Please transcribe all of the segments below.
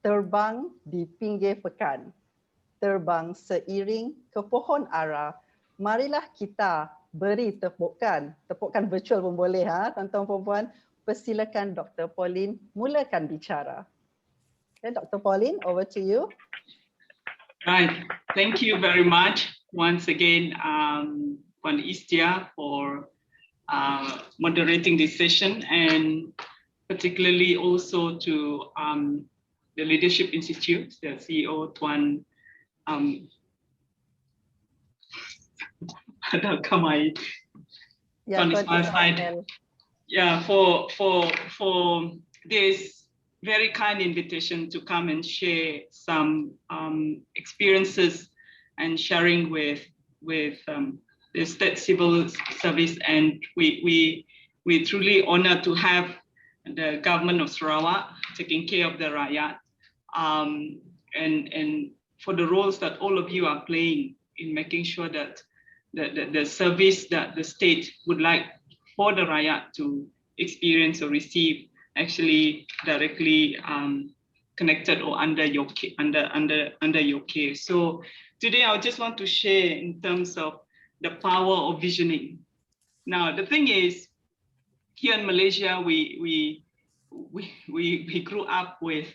terbang di pinggir pekan, terbang seiring ke pohon ara. Marilah kita beri tepukan virtual pun boleh, tuan-tuan puan-puan. Persilakan Dr. Pauline mulakan bicara. Okay, Dr. Pauline, over to you. Right, thank you very much once again, Puan Istia, for moderating this session, and particularly also to the Leadership Institute, the CEO, Tuan Kamai, Yeah, for this very kind invitation to come and share some experiences and sharing with the State Civil Service, and we truly honored to have the government of Sarawak taking care of the Rakyat, and for the roles that all of you are playing in making sure that the service that the state would like for the Rakyat to experience or receive actually directly connected or under your care. So today I just want to share in terms of the power of visioning. Now the thing is, here in Malaysia, we grew up with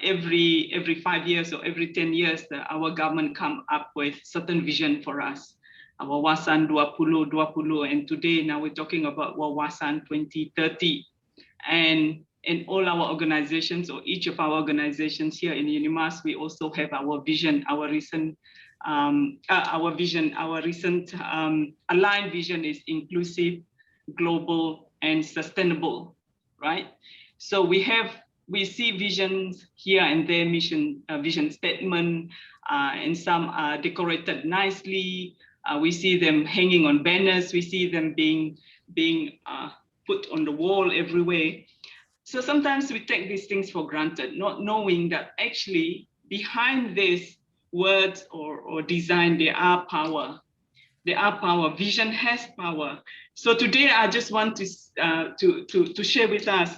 every 5 years or every 10 years that our government come up with certain vision for us. Our Wawasan 2020, and today now we're talking about Wawasan 2030. And in all our organizations, or each of our organizations here in UNIMAS, we also have our vision, our recent aligned vision is inclusive, global, and sustainable, right? So we see visions here and there, vision statement, and some are decorated nicely. We see them hanging on banners. We see them being put on the wall everywhere. So sometimes we take these things for granted, not knowing that actually behind these words or design, there are power. There are power. Vision has power. So today I just want to share with us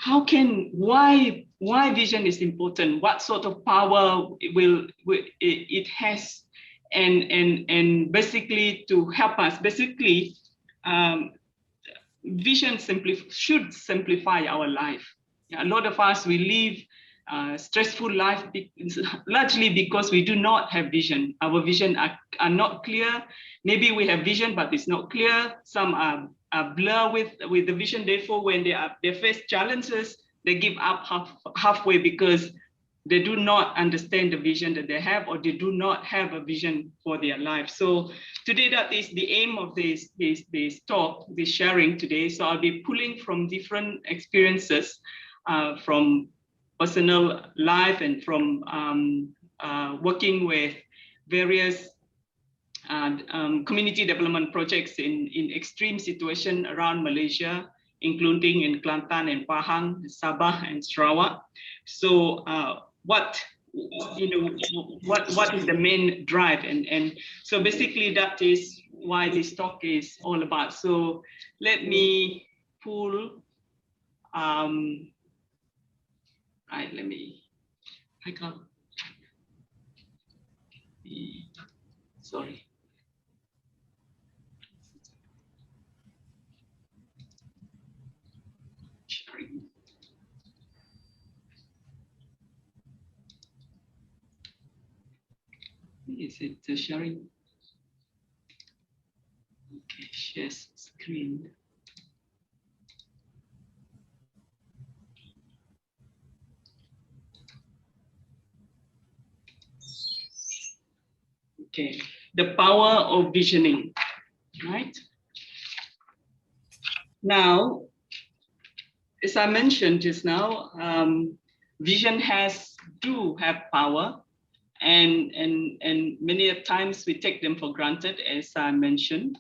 why vision is important, what sort of power it has, and basically to help us. Basically, vision should simplify our life. A lot of us, we live stressful life largely because we do not have vision. Our vision are not clear. Maybe we have vision, but it's not clear. Some are blur with the vision. Therefore, when they face challenges, they give up halfway because they do not understand the vision that they have, or they do not have a vision for their life. So today, that is the aim of this talk, this sharing today. So I'll be pulling from different experiences from personal life and from working with various community development projects in extreme situation around Malaysia, including in Kelantan and Pahang, Sabah and Sarawak. So what is the main drive, and so basically that is why this talk is all about. So let me pull right, I can't, sorry. Sharing. Is it sharing? Okay, share screen. Okay, the power of visioning, right? Now, as I mentioned just now, vision do have power, and many times we take them for granted, as I mentioned.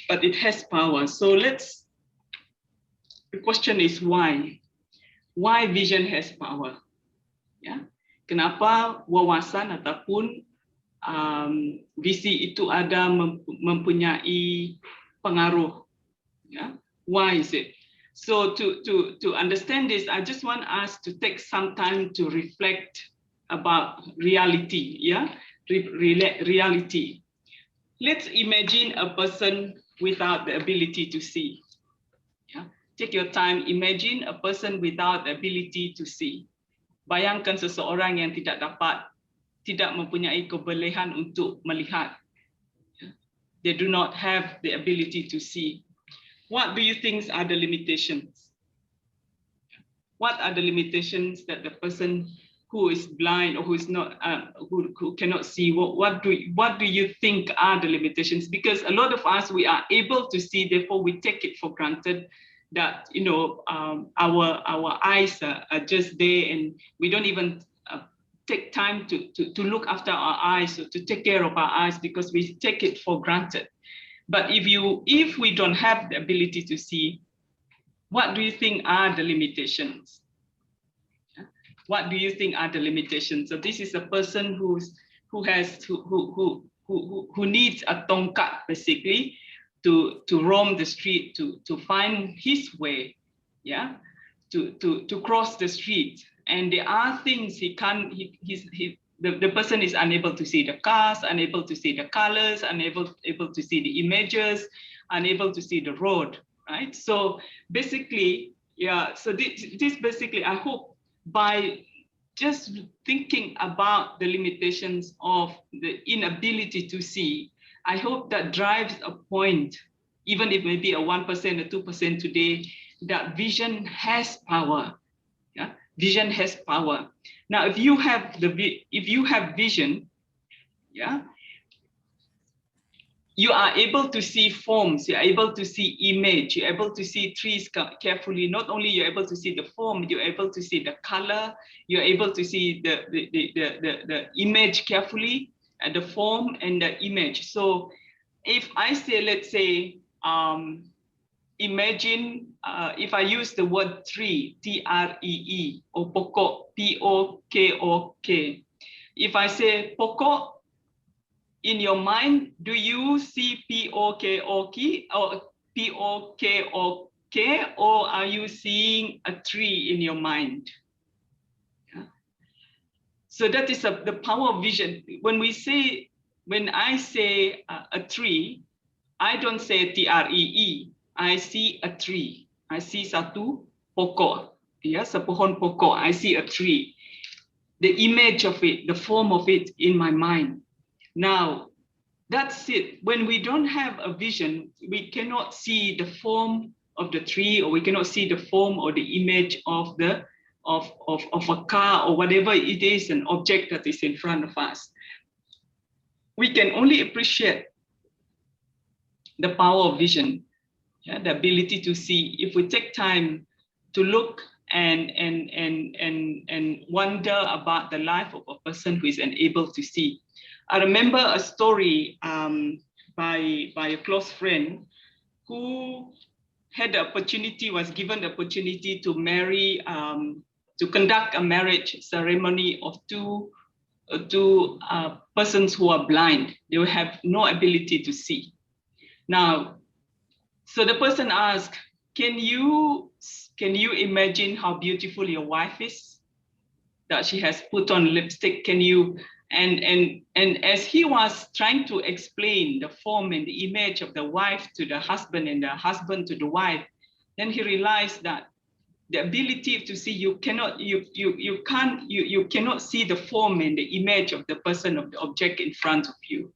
But it has power. So the question is why? Why vision has power? Ya, kenapa wawasan ataupun visi itu ada mempunyai pengaruh? Ya, why is it? So to understand this, I just want us to take some time to reflect about reality, yeah? Reality. Let's imagine a person without the ability to see. Yeah? Take your time, imagine a person without the ability to see. Bayangkan seseorang yang tidak mempunyai kebolehan untuk melihat. They do not have the ability to see. What do you think are the limitations? What are the limitations that the person who is blind or who is not, who cannot see, what do you think are the limitations? Because a lot of us, we are able to see, therefore we take it for granted that, you know, our eyes are just there, and we don't even take time to look after our eyes, or to take care of our eyes, because we take it for granted. But if we don't have the ability to see, what do you think are the limitations? What do you think are the limitations? So this is a person who needs a tongkat, basically, to roam the street, to find his way, yeah, to cross the street. And there are things he can't. The person is unable to see the cars, unable to see the colors, unable to see the images, unable to see the road, right? So basically, yeah. So this basically, I hope by just thinking about the limitations of the inability to see, I hope that drives a point, even if maybe a 1% or 2% today, that vision has power. Yeah? Vision has power. Now, if you have vision, yeah, you are able to see forms, you're able to see image, you're able to see trees carefully. Not only you're able to see the form, you're able to see the color, you're able to see the image carefully, and the form and the image. So if I say, let's say, imagine, if I use the word tree, T-R-E-E, or pokok, P-O-K-O-K. If I say pokok, in your mind, do you see P-O-K-O-K or P-O-K-O-K, or are you seeing a tree in your mind? Yeah. So that is the power of vision. When I say a tree, I don't say T-R-E-E. I see a tree. I see satu pokok. Yeah, sepohon pokok. I see a tree. The image of it, the form of it in my mind. Now, that's it. When we don't have a vision, we cannot see the form of the tree, or we cannot see the form or the image of a car, or whatever it is, an object that is in front of us. We can only appreciate the power of vision, yeah, the ability to see, if we take time to look and wonder about the life of a person who is unable to see. I remember a story by a close friend who had the opportunity, was given the opportunity to marry, to conduct a marriage ceremony of two persons who are blind. They will have no ability to see. Now, so the person asked, can you imagine how beautiful your wife is? That she has put on lipstick. Can you? And as he was trying to explain the form and the image of the wife to the husband and the husband to the wife, then he realized that the ability to see, you cannot see the form and the image of the person, of the object in front of you.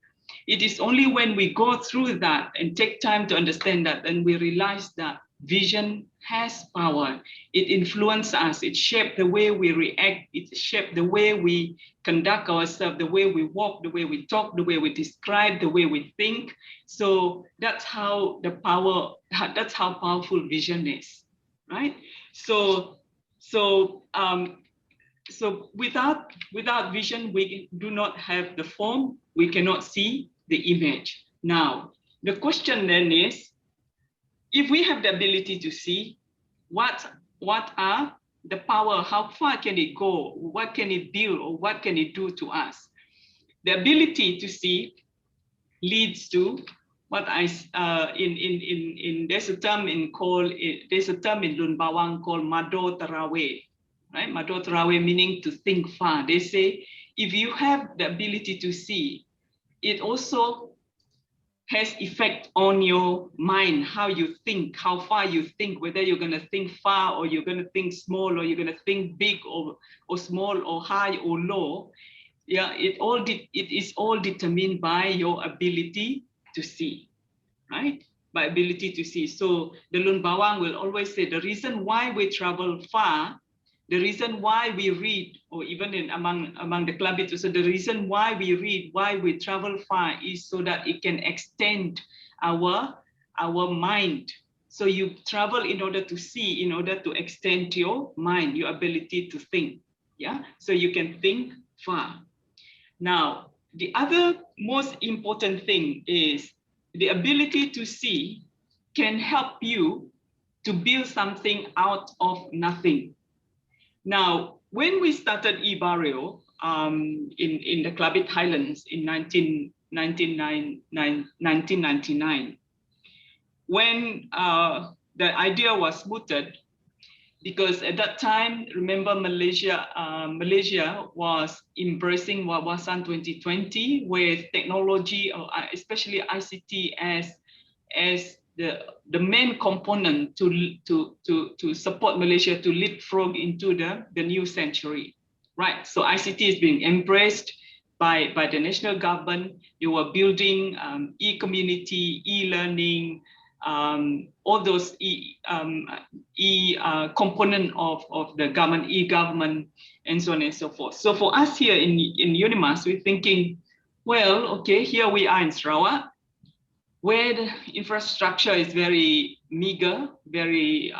It is only when we go through that and take time to understand that, then we realize that vision has power. It influences us. It shapes the way we react. It shapes the way we conduct ourselves, the way we walk, the way we talk, the way we describe, the way we think. So that's how powerful vision is, right? So without vision, we do not have the form. We cannot see the image. Now, the question then is, if we have the ability to see, what are the power? How far can it go? What can it build, or what can it do to us? The ability to see leads to what I there's a term in Lun Bawang called Mado Tarawe, right? Mado Tarawe meaning to think far. They say if you have the ability to see, it also has effect on your mind, how you think, how far you think, whether you're going to think far or you're going to think small or you're going to think big or small or high or low. Yeah, it is all determined by your ability to see, right? By ability to see. So the Lun Bawang will always say the reason why we travel far, the reason why we read, or even among the Kelabit, so the reason why we read, why we travel far is so that it can extend our mind. So you travel in order to see, in order to extend your mind, your ability to think. Yeah, so you can think far. Now, the other most important thing is the ability to see can help you to build something out of nothing. Now, when we started eBarrio in the Kelabit Highlands in 1999, when the idea was mooted, because at that time, remember Malaysia was embracing Wawasan 2020 with technology, or especially ICT, as the main component to support Malaysia to leapfrog into the new century, right? So ICT is being embraced by the national government. They were building e-community, e-learning, all those component of the government, e-government, and so on and so forth. So for us here in UNIMAS, we're thinking, well, okay, here we are in Sarawak, where the infrastructure is very meager, very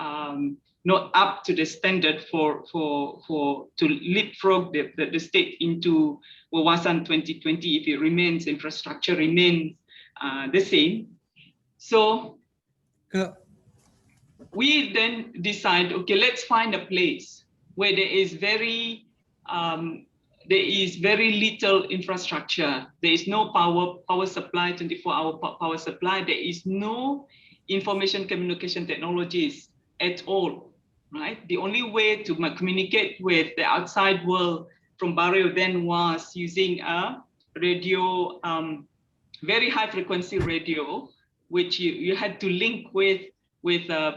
not up to the standard to leapfrog the state into Wawasan 2020 if it remains, infrastructure remains the same. So we then decide, okay, let's find a place where there is very little infrastructure. There is no power supply, 24-hour power supply. There is no information communication technologies at all, right? The only way to communicate with the outside world from Barrio then was using a radio, very high frequency radio, which you had to link with a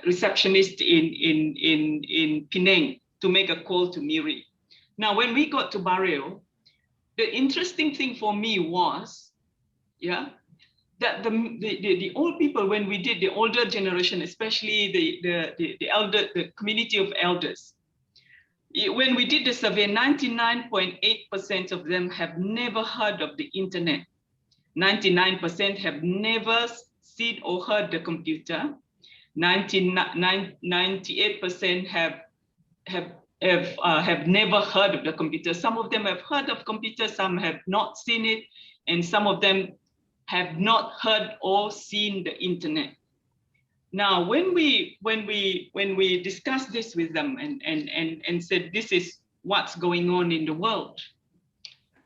receptionist in Penang to make a call to Miri. Now, when we got to Barrio, the interesting thing for me was, that the old people, when we did the older generation, especially the community of elders, when we did the survey, 99.8% of them have never heard of the internet. 99% have never seen or heard the computer. 98% have never heard of the computer. Some of them have heard of computers, some have not seen it, and some of them have not heard or seen the internet. Now, when we discussed this with them and said, this is what's going on in the world,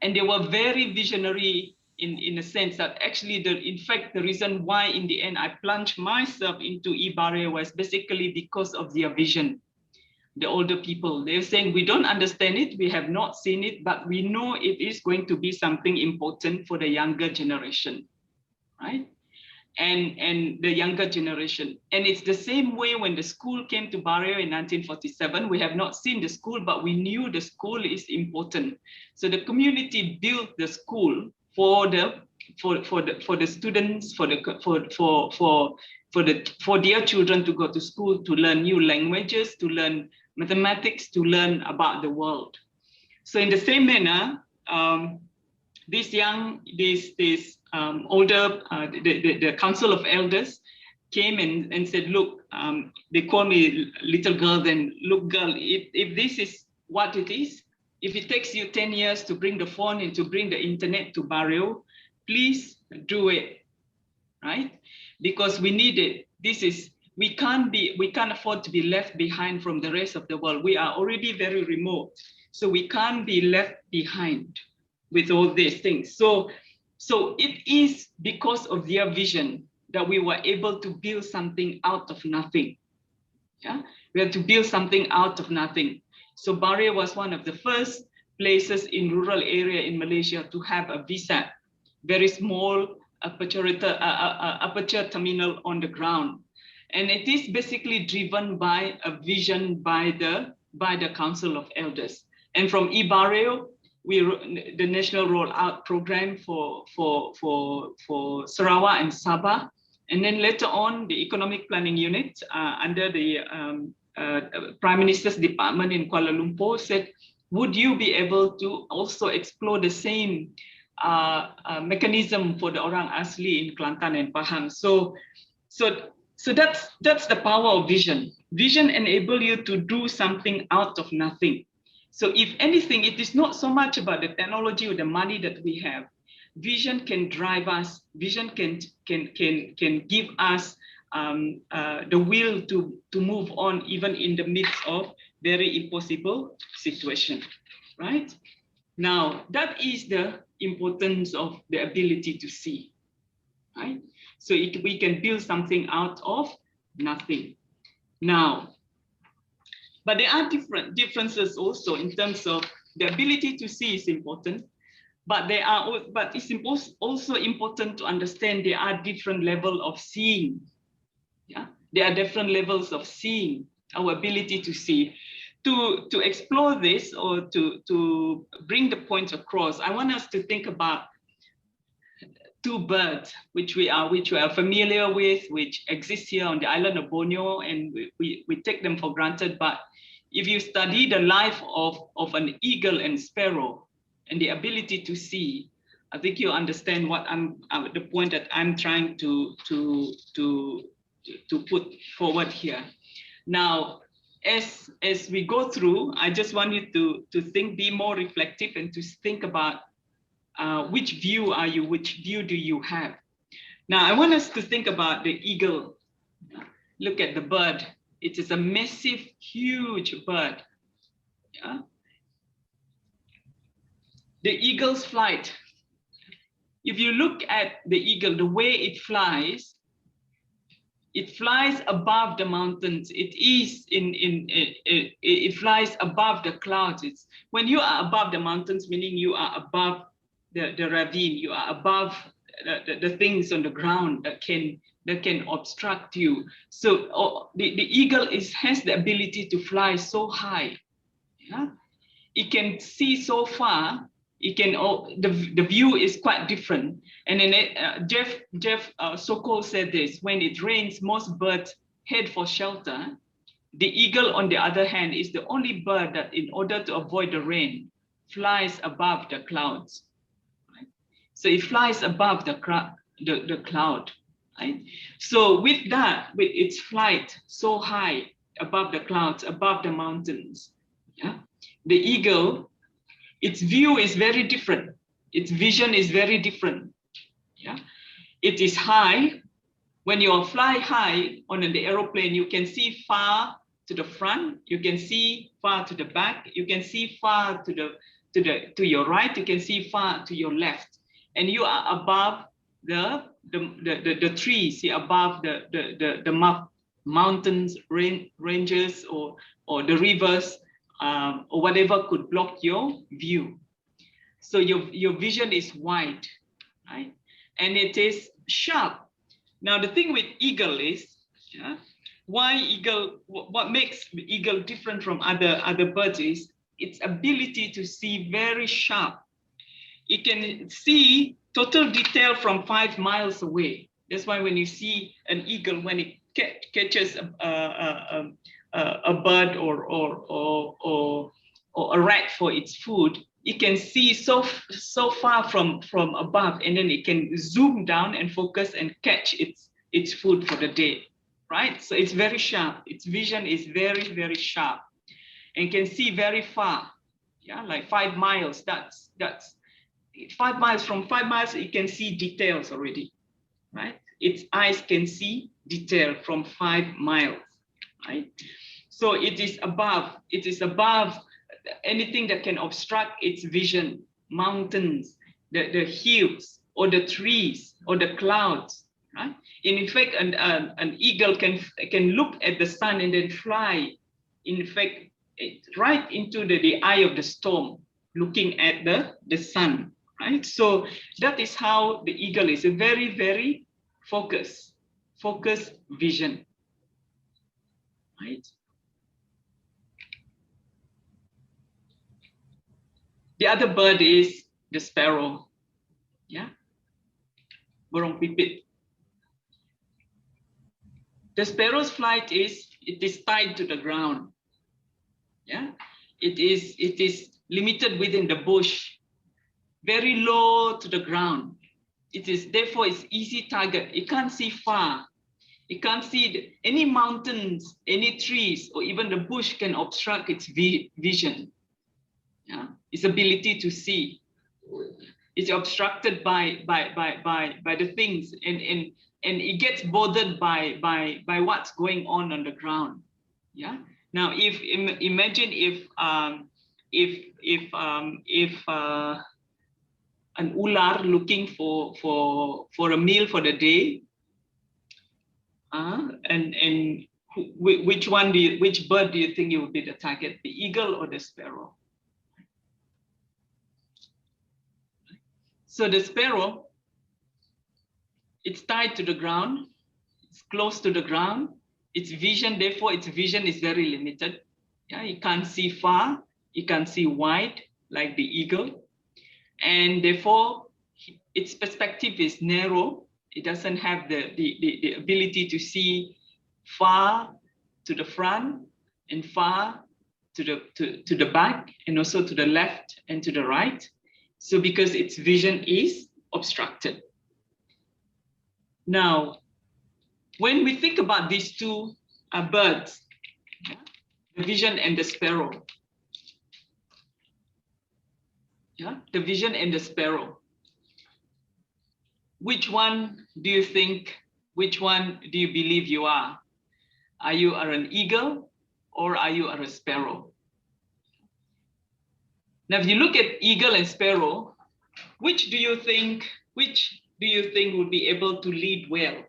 and they were very visionary in a sense that actually, in fact, the reason why in the end I plunged myself into eBarrio was basically because of their vision. The older people, they're saying, we don't understand it, we have not seen it, but we know it is going to be something important for the younger generation, right? And the younger generation. And it's the same way when the school came to Barrio in 1947. We have not seen the school, but we knew the school is important. So the community built the school for the students, for their children to go to school, to learn new languages, to learn mathematics, to learn about the world. So in the same manner, the Council of Elders came and said, look, they call me little girl, then look girl, if this is what it is, if it takes you 10 years to bring the phone and to bring the internet to Barrio, please do it, right? Because we need it. We can't afford to be left behind from the rest of the world. We are already very remote, so we can't be left behind with all these things. So So it is because of their vision that we were able to build something out of nothing. Yeah, we had to build something out of nothing. So Baria was one of the first places in rural area in Malaysia to have a VSAT, very small aperture terminal on the ground. And it is basically driven by a vision by the Council of Elders. And from eBario, the national rollout program for Sarawak and Sabah. And then later on, the economic planning unit under the Prime Minister's department in Kuala Lumpur said, would you be able to also explore the same mechanism for the Orang Asli in Kelantan and Pahang? So that's the power of vision. Vision enables you to do something out of nothing. So if anything, it is not so much about the technology or the money that we have. Vision can drive us. Vision can give us the will to move on, even in the midst of very impossible situation, right? Now, that is the importance of the ability to see, right? So we can build something out of nothing. Now, but there are differences also in terms of the ability to see is important, but it's also important to understand there are different levels of seeing. Yeah, there are different levels of seeing, our ability to see. To explore this or to bring the point across, I want us to think about two birds which we are familiar with, which exist here on the island of Borneo, and we take them for granted. But if you study the life of an eagle and sparrow and the ability to see, I think you understand what the point that I'm trying to put forward here. Now, as we go through, I just want you to think, be more reflective, and to think about which view are you, which view do you have? Now, I want us to think about the eagle. Look at the bird. It is a massive, huge bird. Yeah? The eagle's flight. If you look at the eagle, the way it flies above the mountains. It flies above the clouds. When you are above the mountains, meaning you are above the ravine, you are above the things on the ground that can obstruct you. So the eagle has the ability to fly so high. Yeah? It can see so far. It can the view is quite different. And then Jeff Sokol said this: when it rains, most birds head for shelter. The eagle, on the other hand, is the only bird that, in order to avoid the rain, flies above the clouds. Right? So it flies above the cloud. Right? So with its flight so high above the clouds, above the mountains, yeah, the eagle, its view is very different. Its vision is very different. Yeah, it is high. When you fly high on the aeroplane, you can see far to the front. You can see far to the back. You can see far to your right. You can see far to your left, and you are above the trees. You're above the mountains, ranges, or the rivers. Or whatever could block your view. So your vision is wide, right? And it is sharp. Now the thing with eagle is, yeah, why eagle? What makes the eagle different from other birds is its ability to see very sharp. It can see total detail from 5 miles away. That's why when you see an eagle, when it catches a bird or a rat for its food, it can see so far from above, and then it can zoom down and focus and catch its food for the day, right? So it's very sharp. Its vision is very, very sharp, and can see very far. Yeah, like 5 miles. That's 5 miles. From 5 miles, it can see details already, right? Its eyes can see detail from 5 miles, right? So it is above anything that can obstruct its vision. Mountains, the hills, or the trees or the clouds, right? In fact, an eagle can look at the sun and then fly, in fact, right into the eye of the storm, looking at the sun, right? So that is how the eagle is, a very, very focused vision, right? The other bird is the sparrow, yeah, burung pipit. The sparrow's flight is tied to the ground, yeah. It is limited within the bush, very low to the ground. It is therefore it's easy target. It can't see far. It can't see any mountains, any trees, or even the bush can obstruct its vision. Yeah, its ability to see. It's obstructed by the things, and it gets bothered by what's going on the ground. Yeah. Now, imagine if an ular looking for a meal for the day, and which bird do you think it would be the target, the eagle or the sparrow? So the sparrow, it's tied to the ground, it's close to the ground. Its vision, therefore, its vision is very limited. Yeah, it can't see far, it can't see wide like the eagle, and therefore its perspective is narrow. It doesn't have the ability to see far to the front and far to the back, and also to the left and to the right. So because its vision is obstructed. Now, when we think about these two birds, the vision and the sparrow, yeah, the vision and the sparrow, which one do you think, which one do you believe you are? Are you an eagle or are you a sparrow? Now, if you look at eagle and sparrow, which do you think would be able to lead well?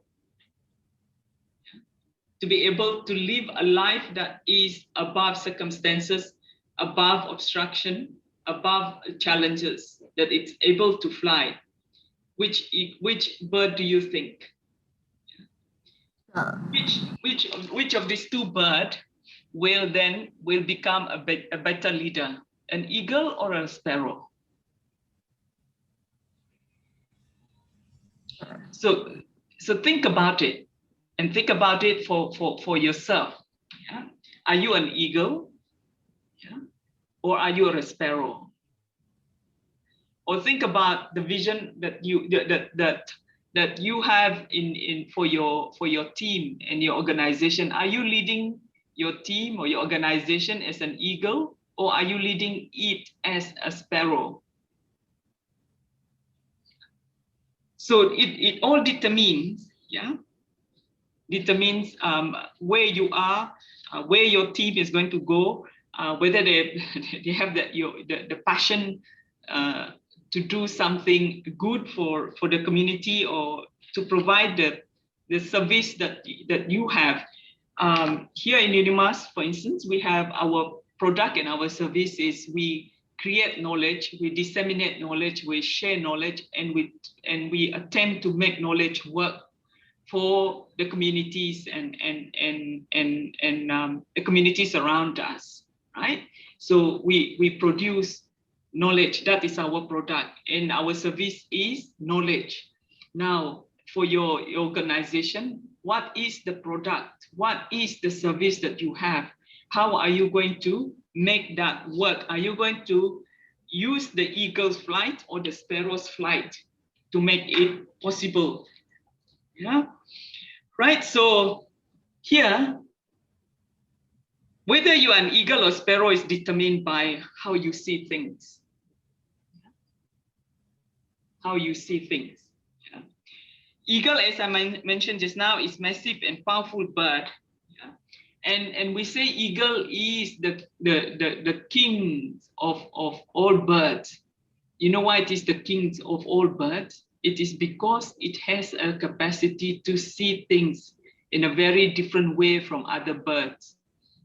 To be able to live a life that is above circumstances, above obstruction, above challenges, that it's able to fly. Which bird do you think? Which of these two birds will become a better leader? An eagle or a sparrow? So think about it, and think about it for yourself. Yeah? Are you an eagle? Yeah? Or are you a sparrow? Or think about the vision that you have for your team and your organization. Are you leading your team or your organization as an eagle, or are you leading it as a sparrow? So it all determines, yeah, where you are, where your team is going to go, whether they have the passion to do something good for the community, or to provide the service that you have. Here in UNIMAS, for instance, we have our product and our service is we create knowledge, we disseminate knowledge, we share knowledge, and we attempt to make knowledge work for the communities and the communities around us, right? So we produce knowledge. That is our product, and our service is knowledge. Now, for your organization, what is the product? What is the service that you have? How are you going to make that work? Are you going to use the eagle's flight or the sparrow's flight to make it possible? Yeah, right. So here, whether you are an eagle or sparrow is determined by how you see things. How you see things. Yeah. Eagle, as I mentioned just now, is massive and powerful bird. Yeah. And we say eagle is the king of all birds. You know why it is the king of all birds? it is because it has a capacity to see things in a very different way from other birds.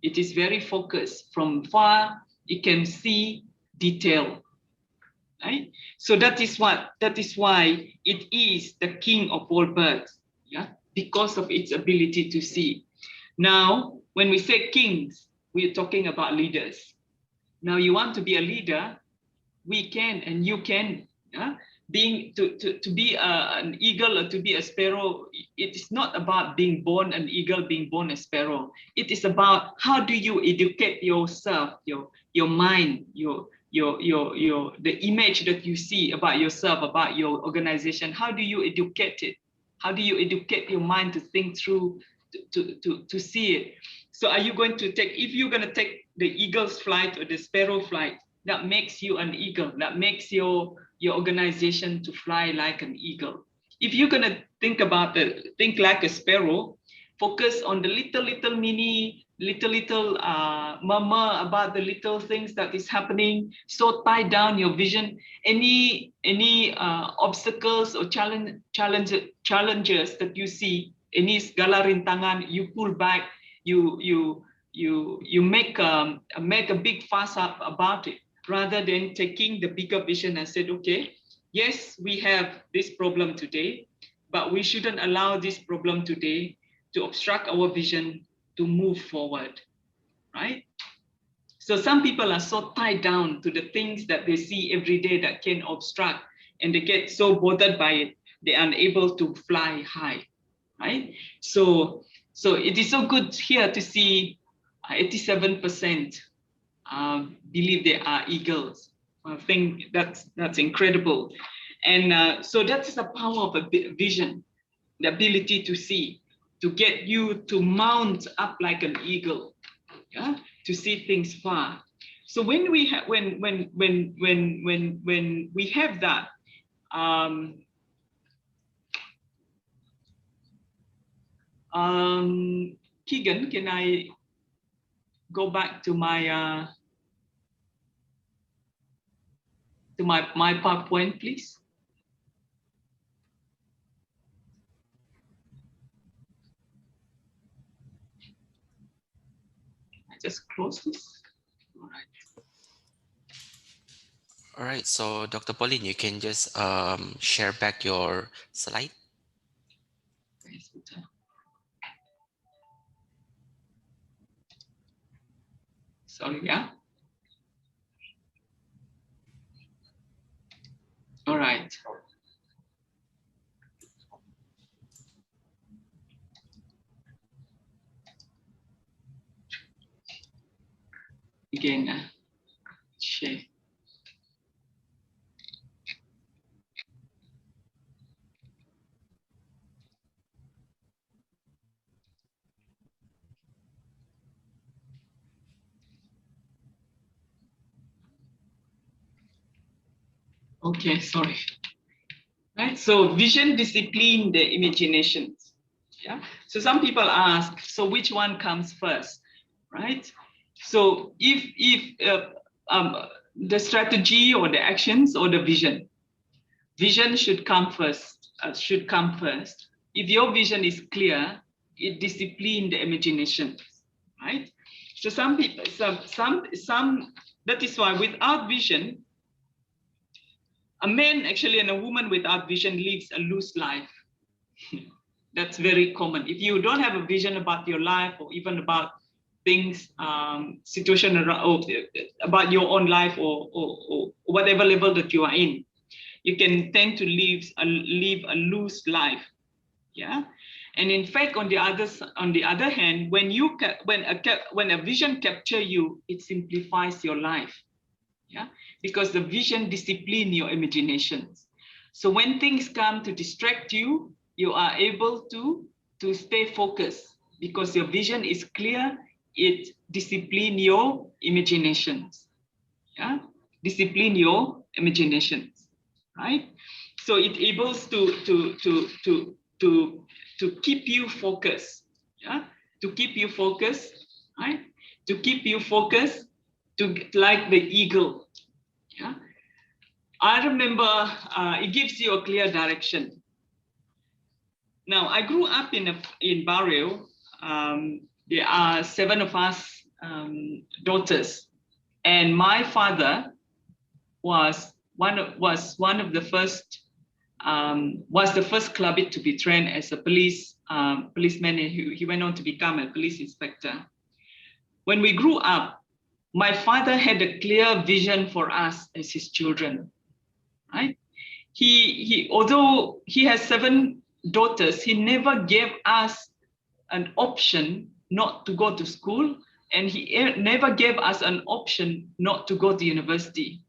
It is very focused. From far, it can see detail. Right? So that is why it is the king of all birds. Yeah, because of its ability to see. Now, when we say kings, we're talking about leaders. Now, you want to be a leader, we can and you can. Yeah? To be an eagle or to be a sparrow, it is not about being born an eagle, being born a sparrow. It is about how do you educate yourself, your mind, the image that you see about yourself, about your organization. How do you educate it? How do you educate your mind to think through, to see it? So are you going to take, if you're going to take the eagle's flight or the sparrow flight, that makes you an eagle, that makes your organization to fly like an eagle. If you're going to think like a sparrow, focus on the little murmur about the little things that is happening, so tie down your vision. Any obstacles or challenges that you see, any segala rintangan, you pull back, you make a big fuss up about it, rather than taking the bigger vision and said, okay, yes, we have this problem today, but we shouldn't allow this problem today to obstruct our vision to move forward, right? So some people are so tied down to the things that they see every day that can obstruct, and they get so bothered by it, they are unable to fly high, right? So it is so good here to see 87% believe they are eagles. I think that's incredible. And so that is the power of a vision, the ability to see, to get you to mount up like an eagle, yeah, to see things far. So when we have when we have that, Keegan, can I go back to my my PowerPoint, please? I just close this. All right. All right. So Dr. Pauline, you can just share back your slide. Sorry, yeah. All right. Again, share. Okay, sorry. Right, so vision, discipline, the imaginations. Yeah. So some people ask, so which one comes first, right? So if the strategy or the actions or the vision should come first. If your vision is clear, it disciplines the imagination, right? So some people, some that is why without vision, a man actually and a woman without vision lives a loose life. That's very common. If you don't have a vision about your life or even about things, situation around, or about your own life or whatever level that you are in, you can tend to live a loose life. Yeah. And in fact, on the other hand, when a vision captures you, it simplifies your life. Yeah, because the vision disciplines your imaginations. So when things come to distract you, you are able to stay focused because your vision is clear. It disciplines your imaginations. Yeah, discipline your imaginations, right? So it enables to keep you focused. Yeah, to keep you focused, right? To keep you focused, to like the eagle. Yeah. I remember it gives you a clear direction. Now, I grew up in Barrio. There are 7 of us daughters, and my father was the first clubbit to be trained as a policeman, and he went on to become a police inspector. When we grew up, my father had a clear vision for us as his children, right? Although he has 7 daughters, he never gave us an option not to go to school, and he never gave us an option not to go to university.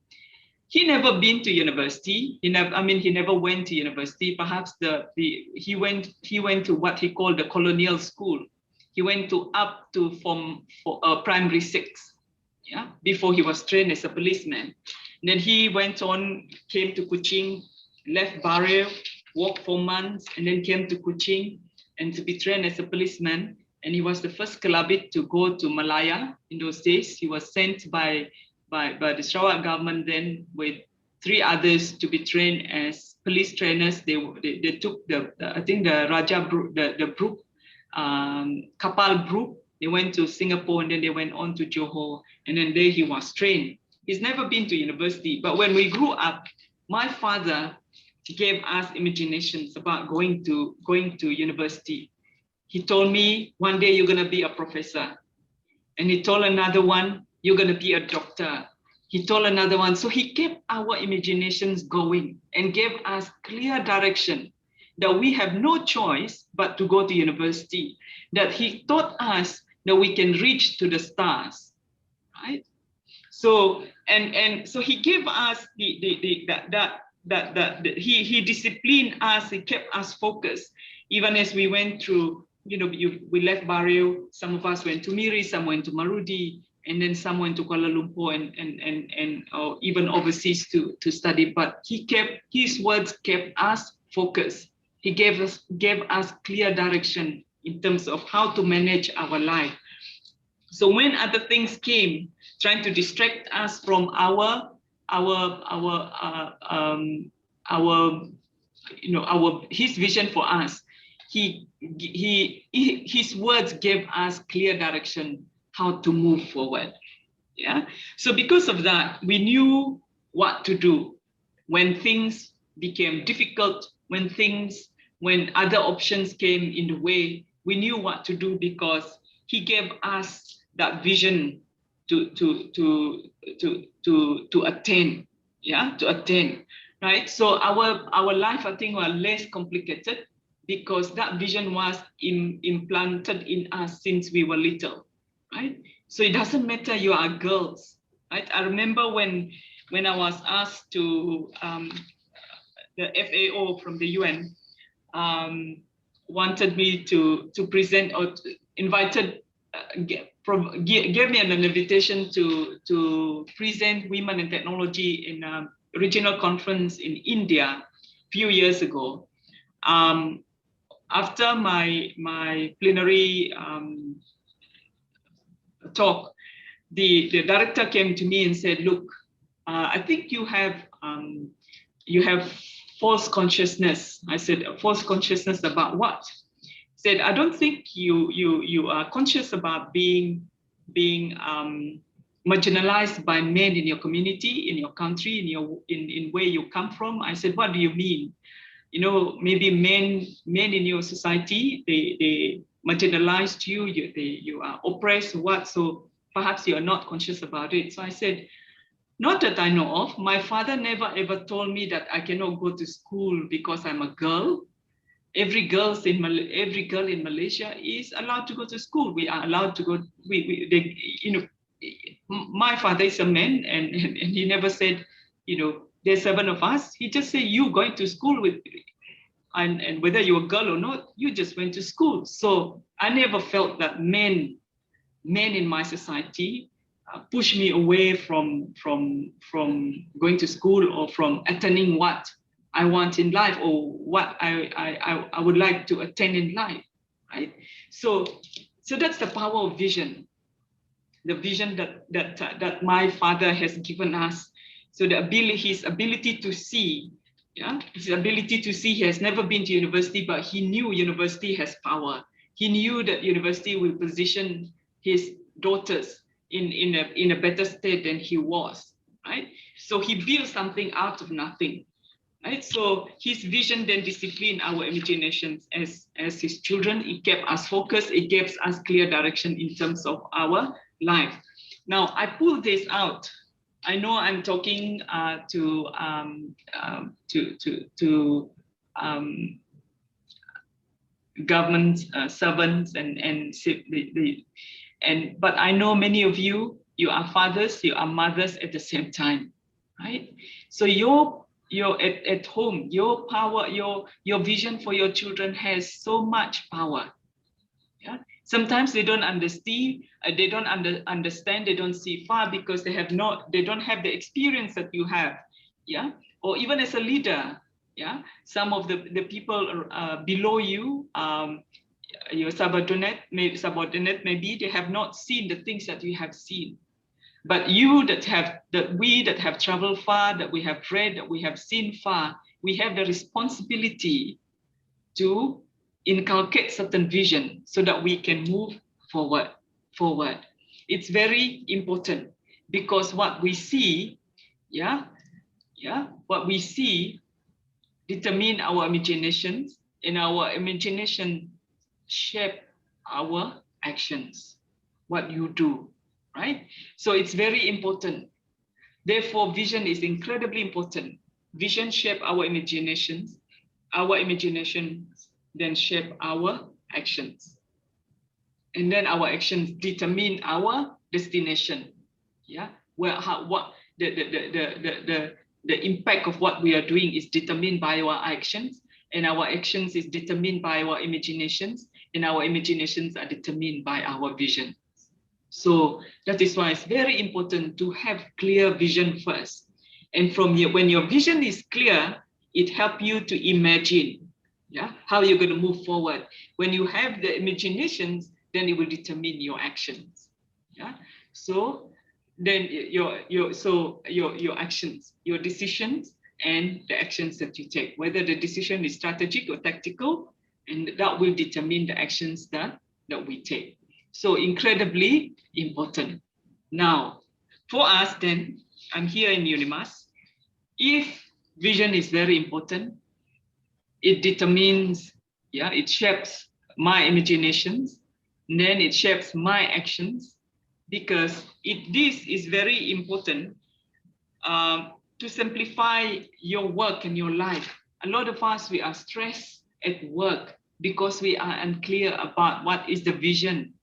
He never been to university. He never went to university. Perhaps he went to what he called the colonial school. He went up to primary 6, yeah, before he was trained as a policeman. And then he went on, came to Kuching, left Barrio, worked for months, and then came to Kuching and to be trained as a policeman. And he was the first Kelabit to go to Malaya in those days. He was sent by the Sarawak government then with 3 others to be trained as police trainers. They took the Raja Brooke, the Brooke, Kapal Brooke. They went to Singapore, and then they went on to Johor, and then there he was trained. He's never been to university, but when we grew up, my father gave us imaginations about going to university. He told me, one day you're going to be a professor. And he told another one, you're going to be a doctor. He told another one. So he kept our imaginations going and gave us clear direction that we have no choice but to go to university, that he taught us that we can reach to the stars, right? So, and so he gave us he disciplined us, he kept us focused, even as we went through, we left Barrio, some of us went to Miri, some went to Marudi, and then some went to Kuala Lumpur and even overseas to study. But his words kept us focused. He gave us clear direction in terms of how to manage our life. So when other things came, trying to distract us from his vision for us, his words gave us clear direction how to move forward. Yeah. So because of that, we knew what to do when things became difficult, when other options came in the way. We knew what to do because he gave us that vision to attain, yeah, to attain, right? So our life, I think, was less complicated because that vision was implanted in us since we were little, right? So it doesn't matter you are girls, right? I remember when I was asked to the FAO from the UN wanted me to present or gave me an invitation to present women in technology in a regional conference in India a few years ago. After my plenary talk, the director came to me and said, "Look, I think you have false consciousness." I said, "False consciousness about what?" He said, "I don't think you are conscious about being marginalized by men in your community, in your country, in where you come from." I said, "What do you mean? Maybe men in your society, they marginalized you, you are oppressed, what? So perhaps you are not conscious about it." So I said, "Not that I know of. My father never ever told me that I cannot go to school because I'm a girl. Every girl in Malaysia is allowed to go to school. We are allowed to go. My father is a man, and he never said, there's 7 of us. He just said, you going to school with, and whether you're a girl or not, you just went to school." So I never felt that men in my society push me away from going to school or from attaining what I want in life or what I would like to attain in life, right? So that's the power of vision, the vision that my father has given us. So his ability to see, his ability to see, he has never been to university, but he knew university has power. He knew that university will position his daughters in a better state than he was, right? So he built something out of nothing, right? So his vision then disciplined our imaginations as his children. It kept us focused. It gives us clear direction in terms of our life. Now I pull this out. I know I'm talking to government servants but I know many of you are fathers, you are mothers at the same time, right? So you're at home, your power, your vision for your children has so much power. Yeah. Sometimes they don't understand, they don't see far because they don't have the experience that you have. Yeah. Or even as a leader, yeah, some of the people below you, your subordinate maybe they have not seen the things that you have seen. But we that have traveled far, that we have read, that we have seen far, we have the responsibility to inculcate certain vision so that we can move forward. It's very important because what we see, what we see determine our imaginations, and our imagination shape our actions, what you do, right? So it's very important. Therefore, vision is incredibly important. Vision shape our imaginations then shape our actions. And then our actions determine our destination. Yeah, the impact of what we are doing is determined by our actions, and our actions is determined by our imaginations, and our imaginations are determined by our vision. So that is why it's very important to have clear vision first. And when your vision is clear, it helps you to imagine, how you're going to move forward. When you have the imaginations, then it will determine your actions. So then your actions, your decisions, and the actions that you take, whether the decision is strategic or tactical, and that will determine the actions that we take. So incredibly important. Now, for us then, I'm here in UNIMAS. If vision is very important, it determines, it shapes my imaginations, and then it shapes my actions, because this is very important to simplify your work and your life. A lot of us, we are stressed at work because we are unclear about what is the vision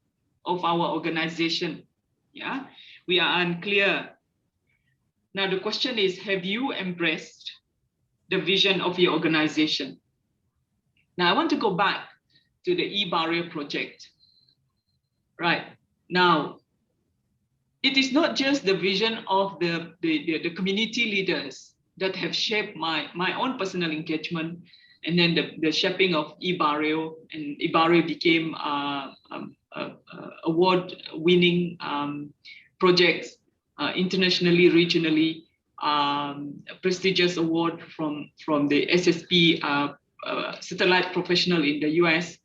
of our organization. We are unclear. Now the question is, have you embraced the vision of your organization? Now I want to go back to the e-barrier project. Right now, it is not just the vision of the community leaders that have shaped my own personal engagement, and then the shaping of e-barrier, and e-barrier became award-winning projects internationally, regionally, prestigious award from the SSP satellite professional in the US.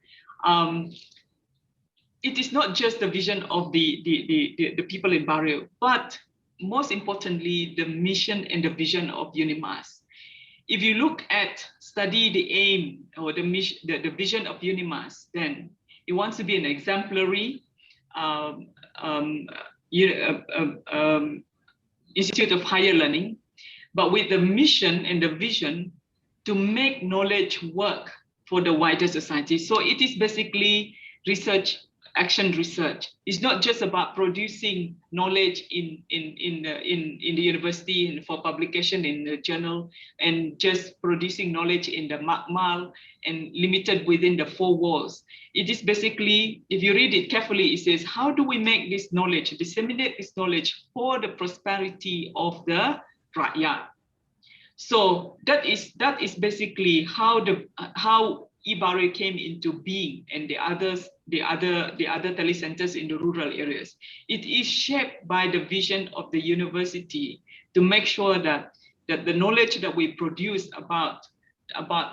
It is not just the vision of the people in Barrio, but most importantly, the mission and the vision of UNIMAS. If you look at, study the aim or the mission, the vision of UNIMAS, then it wants to be an exemplary institute of higher learning, but with the mission and the vision to make knowledge work for the wider society. So it is basically research, action research. It's not just about producing knowledge in the university and for publication in the journal, and just producing knowledge in the MACMAL and limited within the four walls. It is basically, if you read it carefully, it says, how do we make this knowledge, disseminate this knowledge for the prosperity of the rakyat? So that is basically how e-barrier came into being, and the other telecenters in the rural areas. It is shaped by the vision of the university to make sure that the knowledge that we produce about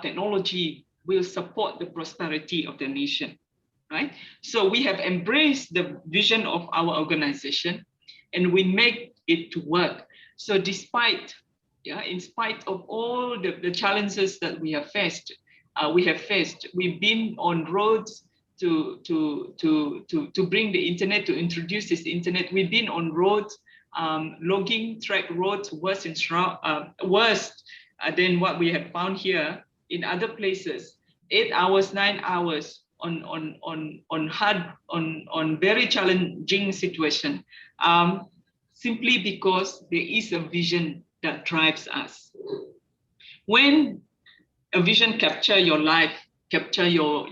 technology will support the prosperity of the nation, right? So we have embraced the vision of our organization and we make it to work. So in spite of all the challenges that we have faced, we've been on roads to bring the internet, to introduce this internet. We've been on roads, logging track roads worse than what we have found here in other places. 8 hours, 9 hours on very challenging situation, simply because there is a vision that drives us. When a vision capture your life, capture your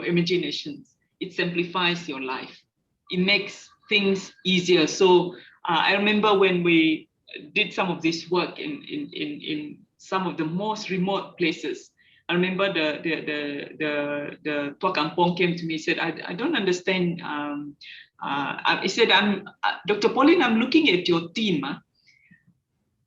imaginations, it simplifies your life. It makes things easier. So I remember when we did some of this work in some of the most remote places. I remember the Tua Kampong came to me and said, I don't understand. He said, Dr. Pauline, I'm looking at your team.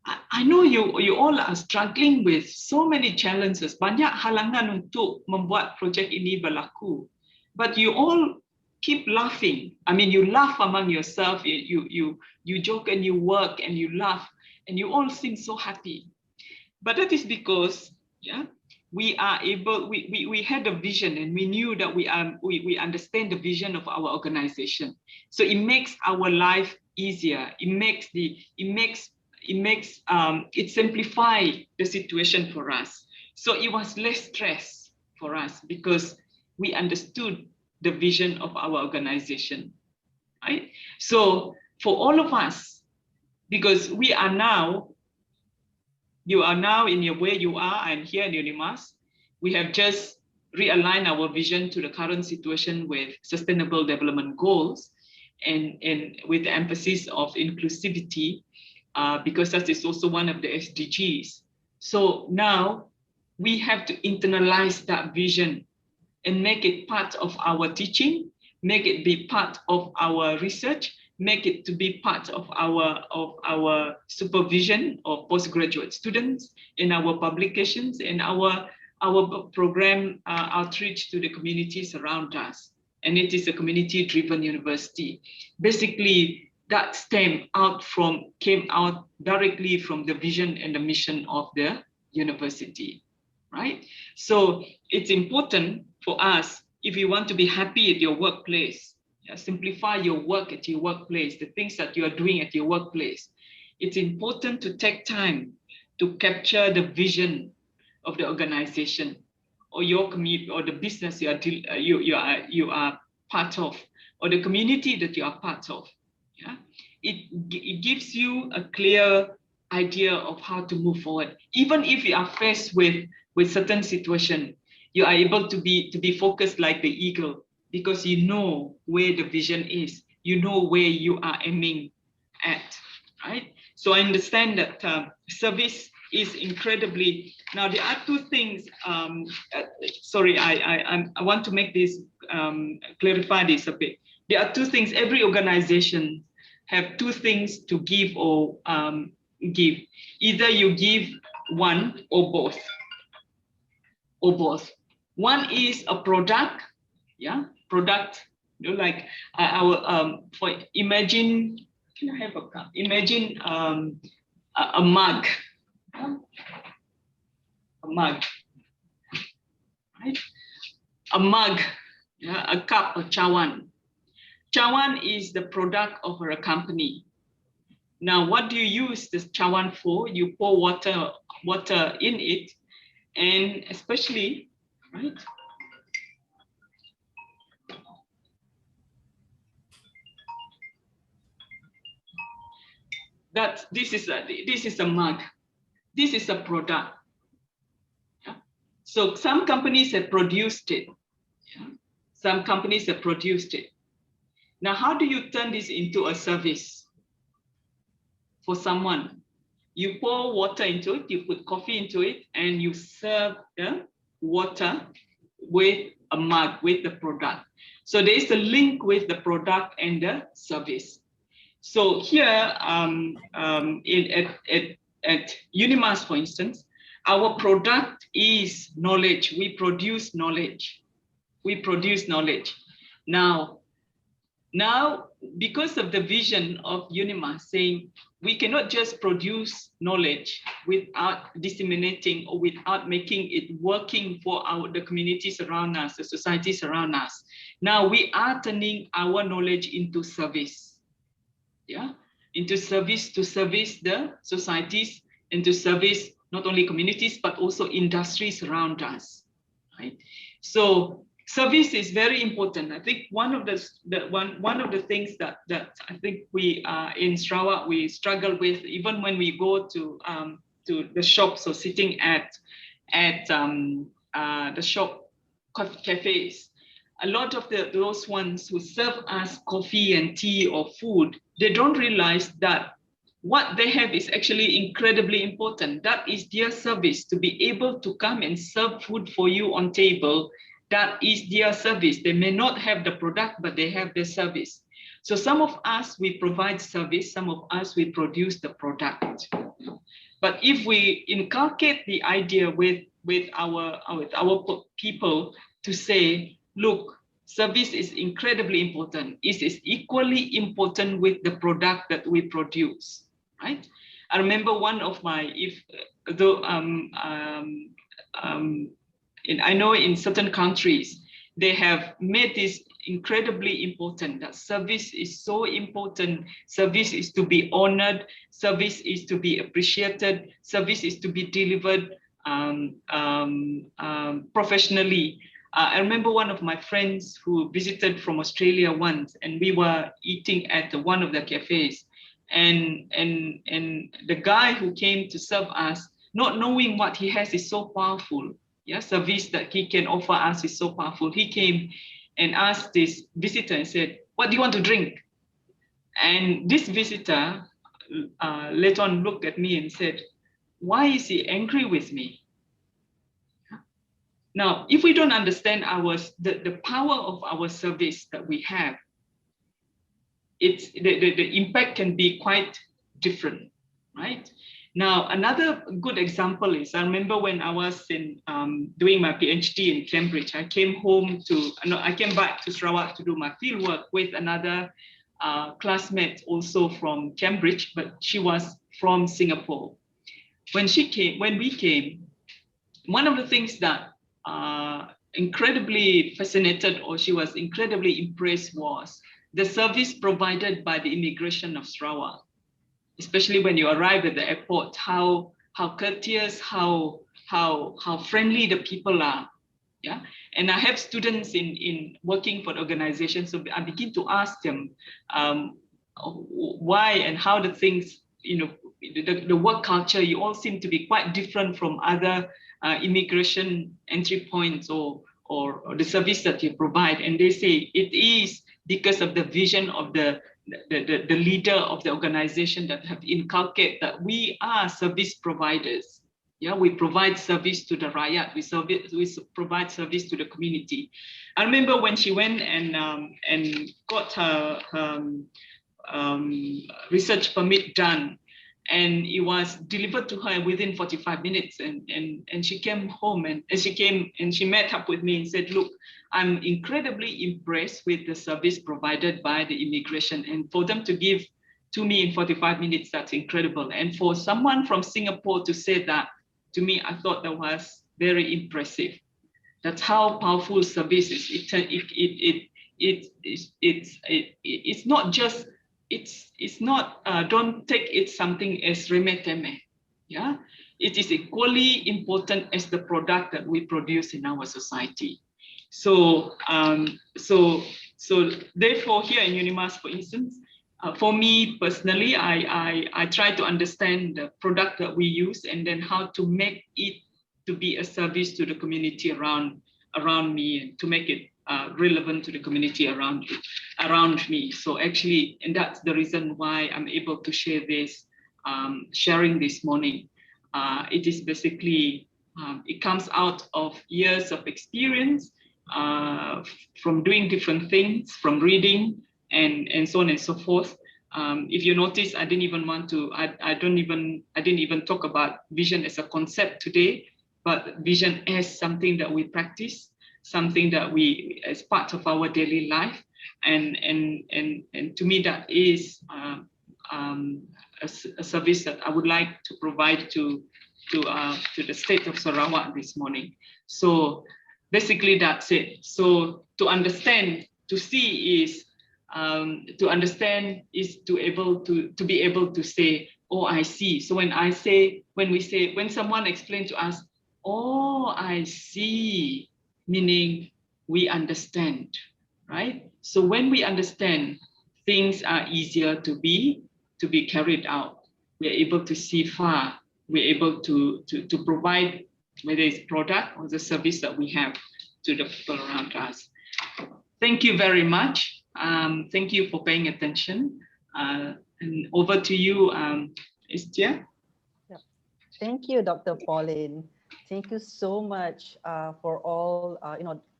I know you all are struggling with so many challenges. Banyak halangan untuk membuat projek ini berlaku. But you all keep laughing. I mean, you laugh among yourself. You joke and you work and you laugh and you all seem so happy. But that is because, we are able. We had a vision and we knew that we understand the vision of our organization. So it makes our life easier. It simplify the situation for us. So it was less stress for us because we understood the vision of our organization, right? So for all of us, because you are now in where you are, I'm here in UNIMAS, we have just realigned our vision to the current situation with Sustainable Development Goals and with the emphasis of inclusivity, because that is also one of the SDGs. So now we have to internalize that vision and make it part of our teaching, make it be part of our research, make it to be part of our supervision of postgraduate students in our publications and our program outreach to the communities around us. And it is a community-driven university. Basically, that came out directly from the vision and the mission of the university, right? So it's important for us, if you want to be happy at your workplace, simplify your work at your workplace, the things that you are doing at your workplace. It's important to take time to capture the vision of the organization or your community or the business you are part of, or the community that you are part of. It gives you a clear idea of how to move forward. Even if you are faced with certain situation, you are able to be focused like the eagle, because you know where the vision is, you know where you are aiming at, right? So I understand that service is incredibly. Now there are two things. Sorry, I want to make this clarify this a bit. There are two things. Every organization have two things to give or give. Either you give one or both. One is a product, product. Like our for imagine. Can I have a cup? Imagine a mug. A mug, right? A mug, a cup of chawan. Chawan is the product of a company. Now, what do you use this chawan for? You pour water in it, and especially, right? That this is a mug. This is a product. So some companies have produced it. Some companies have produced it. Now, how do you turn this into a service for someone? You pour water into it, you put coffee into it, and you serve the water with a mug, with the product. So there is a link with the product and the service. So here at UNIMAS, for instance, our product is knowledge. We produce knowledge. We produce knowledge. Now, because of the vision of UNIMAS saying we cannot just produce knowledge without disseminating or without making it working for the communities around us, the societies around us. Now we are turning our knowledge into service. Yeah, into service to service the societies, into service not only communities but also industries around us, right? So service is very important. I think one of the things that I think we in Sarawak we struggle with, even when we go to the shops or sitting at the shop cafes. A lot of those ones who serve us coffee and tea or food, they don't realize that what they have is actually incredibly important. That is their service. To be able to come and serve food for you on table, that is their service. They may not have the product, but they have the service. So some of us, we provide service. Some of us, we produce the product. But if we inculcate the idea with our people to say, look, service is incredibly important. It is equally important with the product that we produce, right? I remember one of my, I know in certain countries, they have made this incredibly important, that service is so important. Service is to be honored. Service is to be appreciated. Service is to be delivered professionally. I remember one of my friends who visited from Australia once, and we were eating at one of the cafes, and the guy who came to serve us, not knowing what he has is so powerful. Yeah, service that he can offer us is so powerful. He came and asked this visitor and said, "What do you want to drink?" And this visitor later on looked at me and said, "Why is he angry with me?" Now, if we don't understand the power of our service that we have, the impact can be quite different, right? Now, another good example is, I remember when I was doing my PhD in Cambridge, I came back to Sarawak to do my fieldwork with another classmate also from Cambridge, but she was from Singapore. When we came, one of the things that incredibly fascinated, or she was incredibly impressed, was the service provided by the immigration of Sarawak. Especially when you arrive at the airport, how courteous, how friendly the people are. Yeah, and I have students in working for the organization, so I begin to ask them why and how the things, the work culture, you all seem to be quite different from other immigration entry points or the service that you provide. And they say it is because of the vision of the leader of the organization that have inculcated that we are service providers. Yeah, we provide service to the rakyat. We provide service to the community. I remember when she went and got her research permit done, and it was delivered to her within 45 minutes. And she came home and she met up with me and said, "Look, I'm incredibly impressed with the service provided by the immigration, and for them to give to me in 45 minutes, that's incredible." And for someone from Singapore to say that to me, I thought that was very impressive. That's how powerful service is. It's not just, it's not, don't take it something as remeh-temeh. Yeah, it is equally important as the product that we produce in our society. So therefore here in UNIMAS, for instance, for me personally, I try to understand the product that we use and then how to make it to be a service to the community around me, and to make it relevant to the community around me. So actually, and that's the reason why I'm able to share this, sharing this morning. It is basically, it comes out of years of experience, from doing different things, from reading and so on and so forth. If you notice, I didn't even want to. I didn't even talk about vision as a concept today, but vision as something that we practice, something that we as part of our daily life, and to me that is a service that I would like to provide to the state of Sarawak this morning. So basically that's it. So to understand, to see is to understand is to be able to say, oh, I see. So when someone explains to us, oh, I see, meaning we understand, right? So when we understand, things are easier to be carried out. We're able to see far. We're able to provide, whether it's product or the service that we have to the people around us. Thank you very much. Thank you for paying attention. And over to you, Istia. Yeah. Thank you, Dr. Pauline. Thank you so much for all,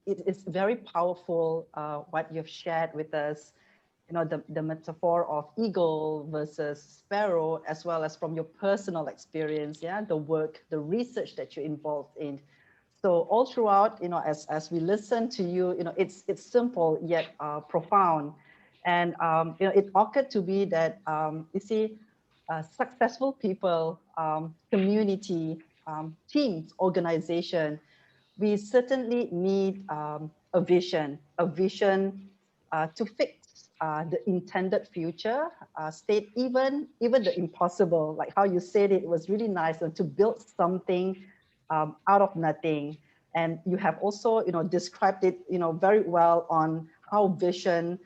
it is very powerful what you've shared with us, the metaphor of eagle versus sparrow, as well as from your personal experience, the work, the research that you're involved in. So all throughout, as we listen to you, it's simple yet profound. And, it occurred to me that, you see, successful people, community, teams, organization, we certainly need a vision to fix the intended future state, even the impossible, like how you said it was really nice, and to build something out of nothing. And you have also, described it, very well on how vision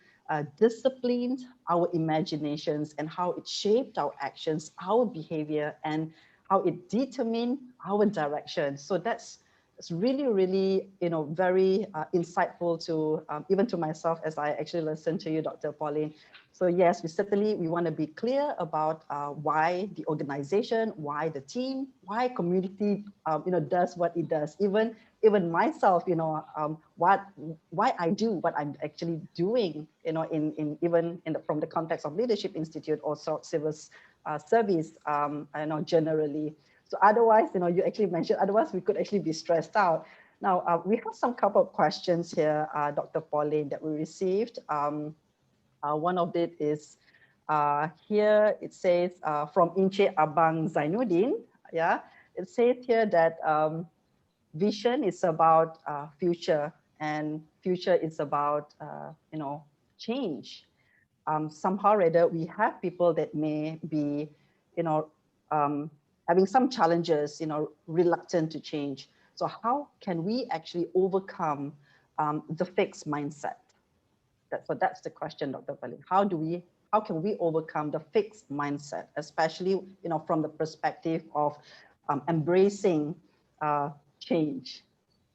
disciplined our imaginations and how it shaped our actions, our behavior, and how it determined our direction. So that's really, really, very insightful to even to myself as I actually listen to you, Dr. Pauline. So yes, we want to be clear about why the organization, why the team, why community, does what it does. Even myself, why I do what I'm actually doing, from the context of Leadership Institute or civil service, generally. So otherwise, you actually mentioned, otherwise we could actually be stressed out. Now, we have some couple of questions here, Dr. Pauline, that we received. One of it is here, it says from Inche Abang Zainuddin. Yeah, it says here that vision is about future, and future is about, change. Somehow or other, we have people that may be, having some challenges, reluctant to change. So how can we actually overcome the fixed mindset? That's the question, Dr. Pauline. How can we overcome the fixed mindset, especially, from the perspective of embracing change?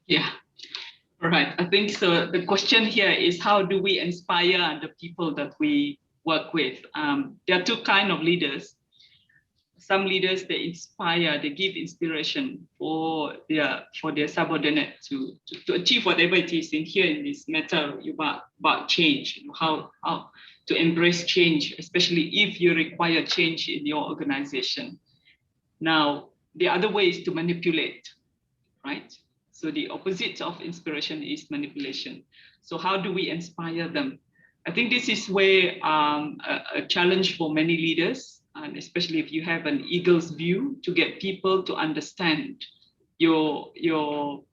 Yeah, all right. I think so. The question here is, how do we inspire the people that we work with? There are two kinds of leaders. Some leaders, they inspire, they give inspiration for their subordinate to achieve whatever it is. In here, in this matter about change, how to embrace change, especially if you require change in your organization. Now, the other way is to manipulate, right? So the opposite of inspiration is manipulation. So how do we inspire them? I think this is where a challenge for many leaders, and especially if you have an eagle's view, to get people to understand your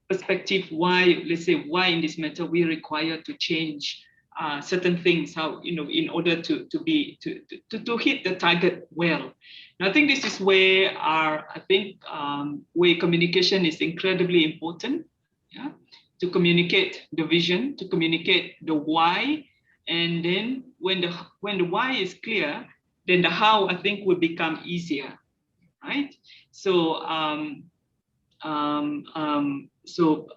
perspective, why, let's say, why in this matter we require to change certain things, how, in order to hit the target well. And I think this is where where communication is incredibly important, yeah, to communicate the vision, to communicate the why, and then when the why is clear, then the how, I think, will become easier, right? So so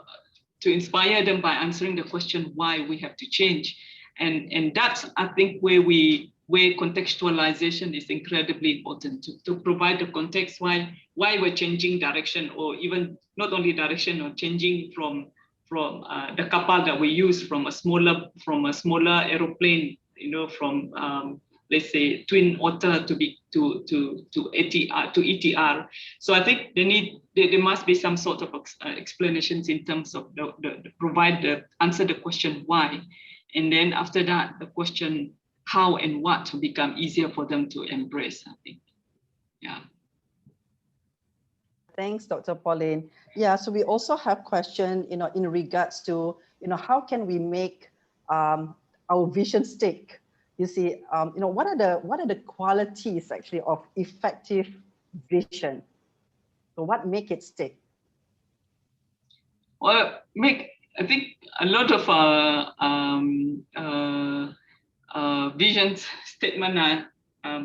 to inspire them by answering the question why we have to change, and that's, I think, where contextualization is incredibly important, to provide the context why we're changing direction, or even not only direction, or changing from the kapal that we use from a smaller aeroplane, from let's say, Twin Otter to ETR. So I think there must be some sort of explanations in terms of answer the question why, and then after that the question how and what to become easier for them to embrace, I think. Yeah. Thanks, Dr. Pauline. Yeah, so we also have question, in regards to, how can we make our vision stick? You see, what are the qualities actually of effective vision? So what make it stick? Well, I think a lot of vision statement are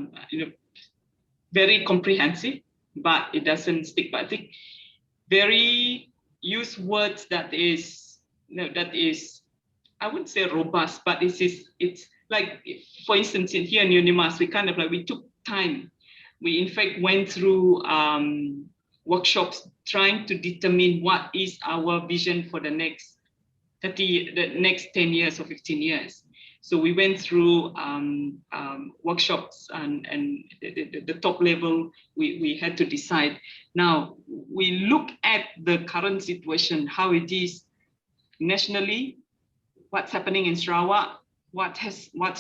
very comprehensive, but it doesn't stick. But I think very use words that is I wouldn't say robust, but it's like, for instance, here in UNIMAS, we took time. We in fact went through workshops trying to determine what is our vision for the next 10 years or 15 years. So we went through workshops and the top level, we had to decide. Now, we look at the current situation, how it is nationally, what's happening in Sarawak, what's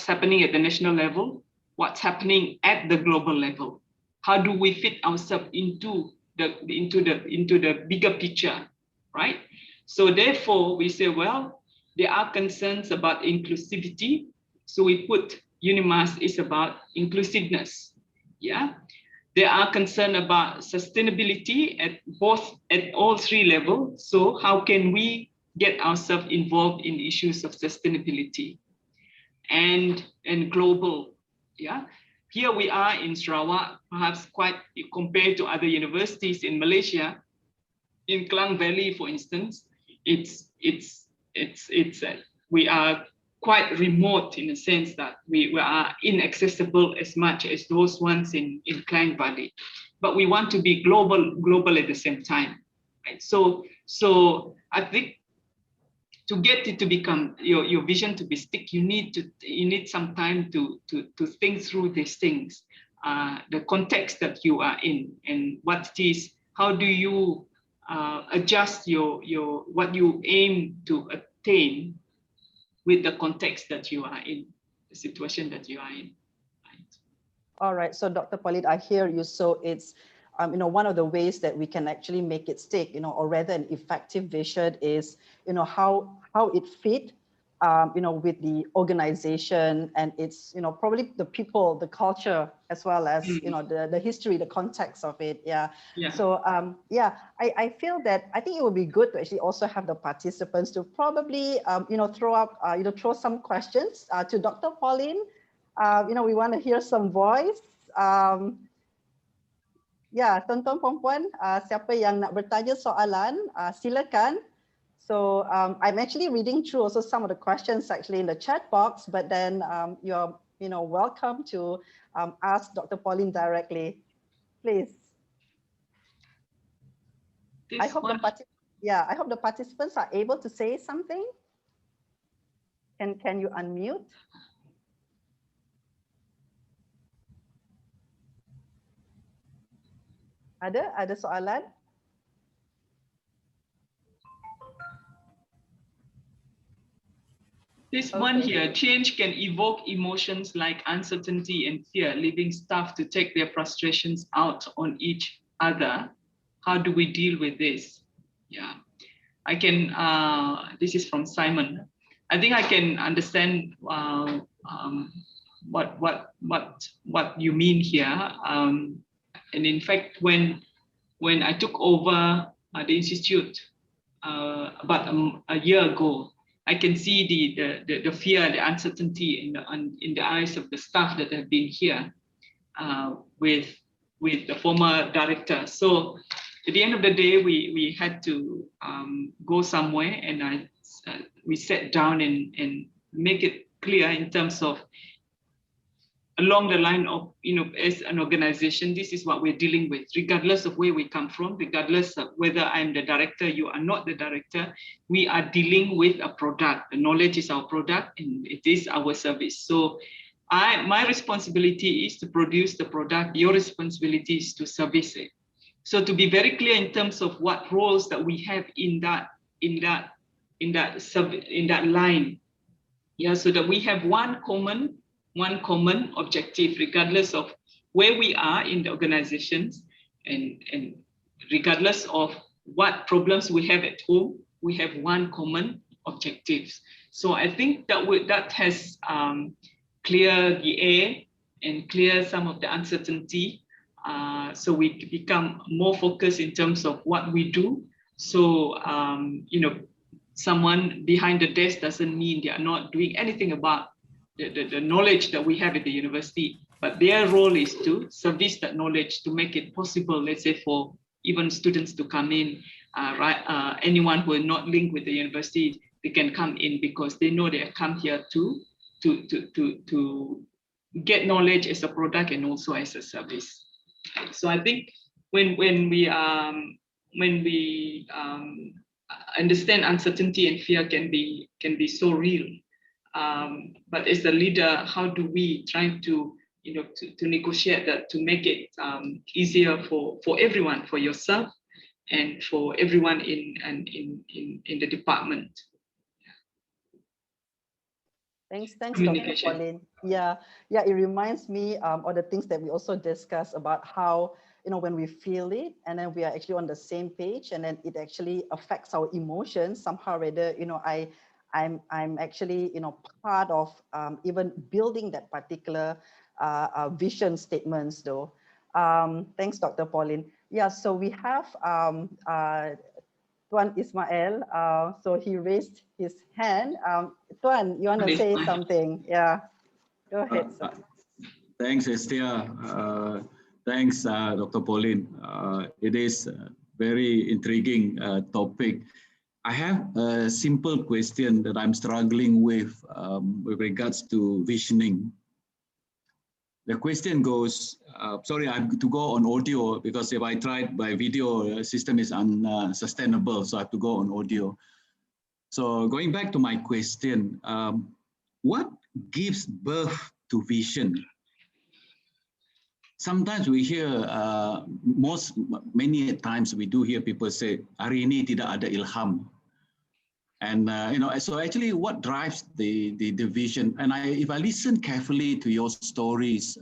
happening at the national level, what's happening at the global level. How do we fit ourselves into the bigger picture, right? So therefore, we say, well, there are concerns about inclusivity. So we put UNIMAS is about inclusiveness. Yeah. There are concerns about sustainability at all three levels. So how can we get ourselves involved in issues of sustainability and global? Yeah. Here we are in Sarawak, perhaps quite compared to other universities in Malaysia, in Klang Valley, for instance, we are quite remote in the sense that we are inaccessible as much as those ones in Klang Valley, but we want to be global at the same time, right? So I think to get it to become your vision to be stick, you need some time to think through these things, the context that you are in, and what it is. How do you adjust your what you aim to attain with the context that you are in, the situation that you are in. Right. All right. So Dr. Pauline, I hear you. So it's one of the ways that we can actually make it stick, or rather an effective vision is, how it fit, with the organization, and it's, probably the people, the culture, as well as, the history, the context of it. Yeah. So, I feel that I think it would be good to actually also have the participants to probably, throw some questions to Dr. Pauline. We want to hear some voice. Tuan-tuan puan-puan, siapa yang nak bertanya soalan, silakan. So I'm actually reading through also some of the questions actually in the chat box, but then you're welcome to ask Dr. Pauline directly, please. I hope the participants are able to say something. Can you unmute? Ada soalan? This one here, change can evoke emotions like uncertainty and fear, leaving staff to take their frustrations out on each other. How do we deal with this? Yeah, I can, this is from Simon. I think I can understand what you mean here. And in fact, when I took over the Institute about a year ago, I can see the fear, the uncertainty in the eyes of the staff that have been here with the former director. So at the end of the day, we had to go somewhere, and we sat down and make it clear in terms of along the line of, as an organization, this is what we're dealing with, regardless of where we come from, regardless of whether I'm the director, you are not the director, we are dealing with a product. The knowledge is our product and it is our service. So my responsibility is to produce the product. Your responsibility is to service it. So to be very clear in terms of what roles that we have in that line, yeah, so that we have one common objective, regardless of where we are in the organizations, and regardless of what problems we have at home, we have one common objective. So I think that has cleared the air and clear some of the uncertainty. So we become more focused in terms of what we do. So, someone behind the desk doesn't mean they are not doing anything about the knowledge that we have at the university, but their role is to service that knowledge to make it possible, let's say, for even students to come in, anyone who are not linked with the university, they can come in because they know they have come here to get knowledge as a product and also as a service. So I think when we understand uncertainty and fear can be so real, but as a leader, how do we try to negotiate that, to make it easier for everyone, for yourself and for everyone in the department. Thanks, Dr. Pauline. Yeah, it reminds me of the things that we also discussed about how, when we feel it and then we are actually on the same page, and then it actually affects our emotions somehow. Rather, I'm actually, part of even building that particular vision statements though. Thanks, Dr. Pauline. Yeah, so we have Tuan Ismail, so he raised his hand. Tuan, you want to say something? Yeah, go ahead, sir. Thanks, Estia. Thanks, Dr. Pauline. It is a very intriguing topic. I have a simple question that I'm struggling with regards to visioning. The question goes, sorry, I have to go on audio because if I tried by video, the system is unsustainable, so I have to go on audio. So going back to my question, what gives birth to vision? Sometimes we hear, many times we do hear people say, hari ini tidak ada ilham. And so actually what drives the vision? And if I listen carefully to your stories,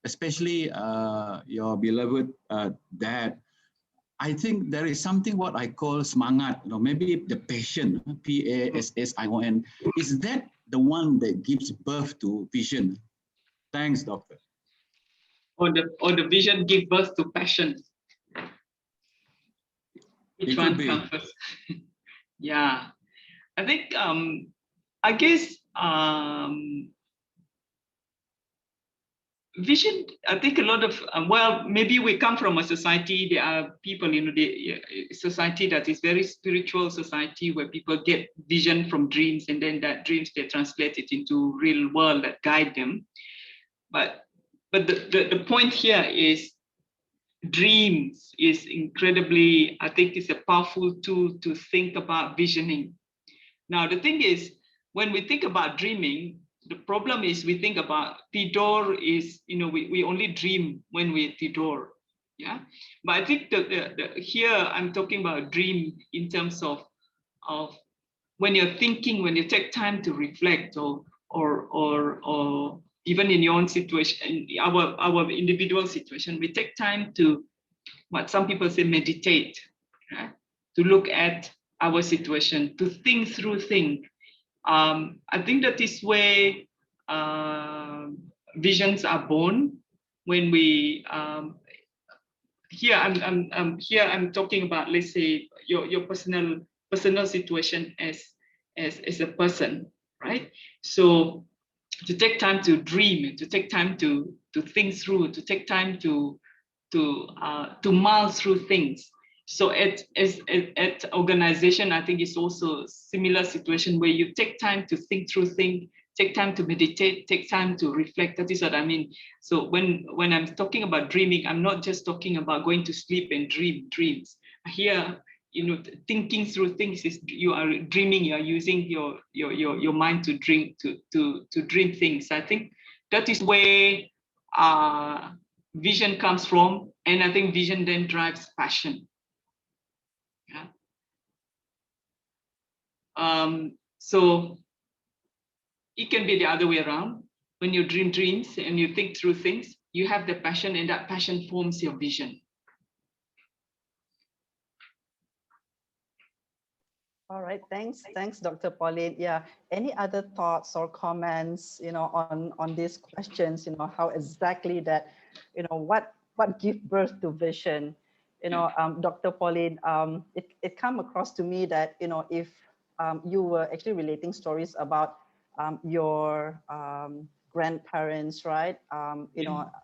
especially your beloved dad, I think there is something what I call semangat, maybe the passion, PASSION. Is that the one that gives birth to vision? Thanks, Doctor. Or the vision give birth to passion. Which one comes first? Yeah, I think, I guess, vision, I think a lot of, well, maybe we come from a society, there are people, the society that is very spiritual society where people get vision from dreams, and then that dreams, they translate it into real world that guide them. But the point here is, dreams is incredibly, I think it's a powerful tool to think about visioning. Now, the thing is, when we think about dreaming, the problem is we think about tidur is, we only dream when we're tidur. Yeah. But I think here I'm talking about dream in terms of when you're thinking, when you take time to reflect, or even in your own situation, our individual situation, we take time to, what some people say, meditate, right? To look at our situation, to think through things. I think that is where visions are born. When we here I'm talking about, let's say, your personal situation as a person, right? So to take time to dream, to take time to think through, to take time to mull through things. So at organization, I think it's also a similar situation where you take time to think through things, take time to meditate, take time to reflect. That is what I mean. So when I'm talking about dreaming, I'm not just talking about going to sleep and dreams. Here, thinking through things is, you are dreaming. You are using your mind to dream things. I think that is where vision comes from, and I think vision then drives passion. Yeah. So it can be the other way around. When you dream dreams and you think through things, you have the passion, and that passion forms your vision. All right, thanks, Dr. Pauline. Yeah, any other thoughts or comments, on these questions? How exactly that, what give birth to vision? Dr. Pauline, it come across to me that if you were actually relating stories about your grandparents, right? I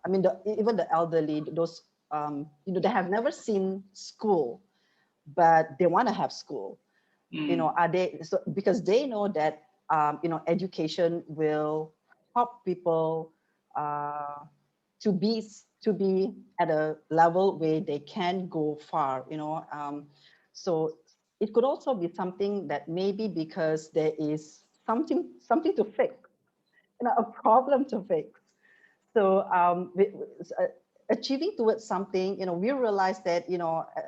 mean, even the elderly, those they have never seen school, but they want to have school. Are they, so because they know that education will help people to be at a level where they can go far, so it could also be something that maybe because there is something to fix, a problem to fix. So achieving towards something, we realize that,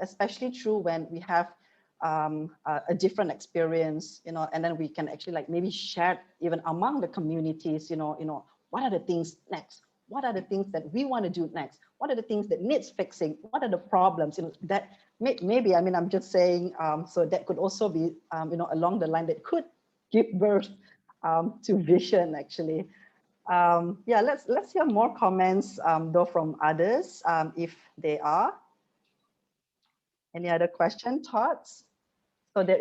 especially true when we have a different experience, and then we can actually maybe share even among the communities, what are the things next? What are the things that we want to do next? What are the things that needs fixing? What are the problems? That maybe, I mean, I'm just saying, so that could also be, along the line that could give birth to vision, actually. Yeah, let's hear more comments though from others, if they are. Any other question, thoughts? So there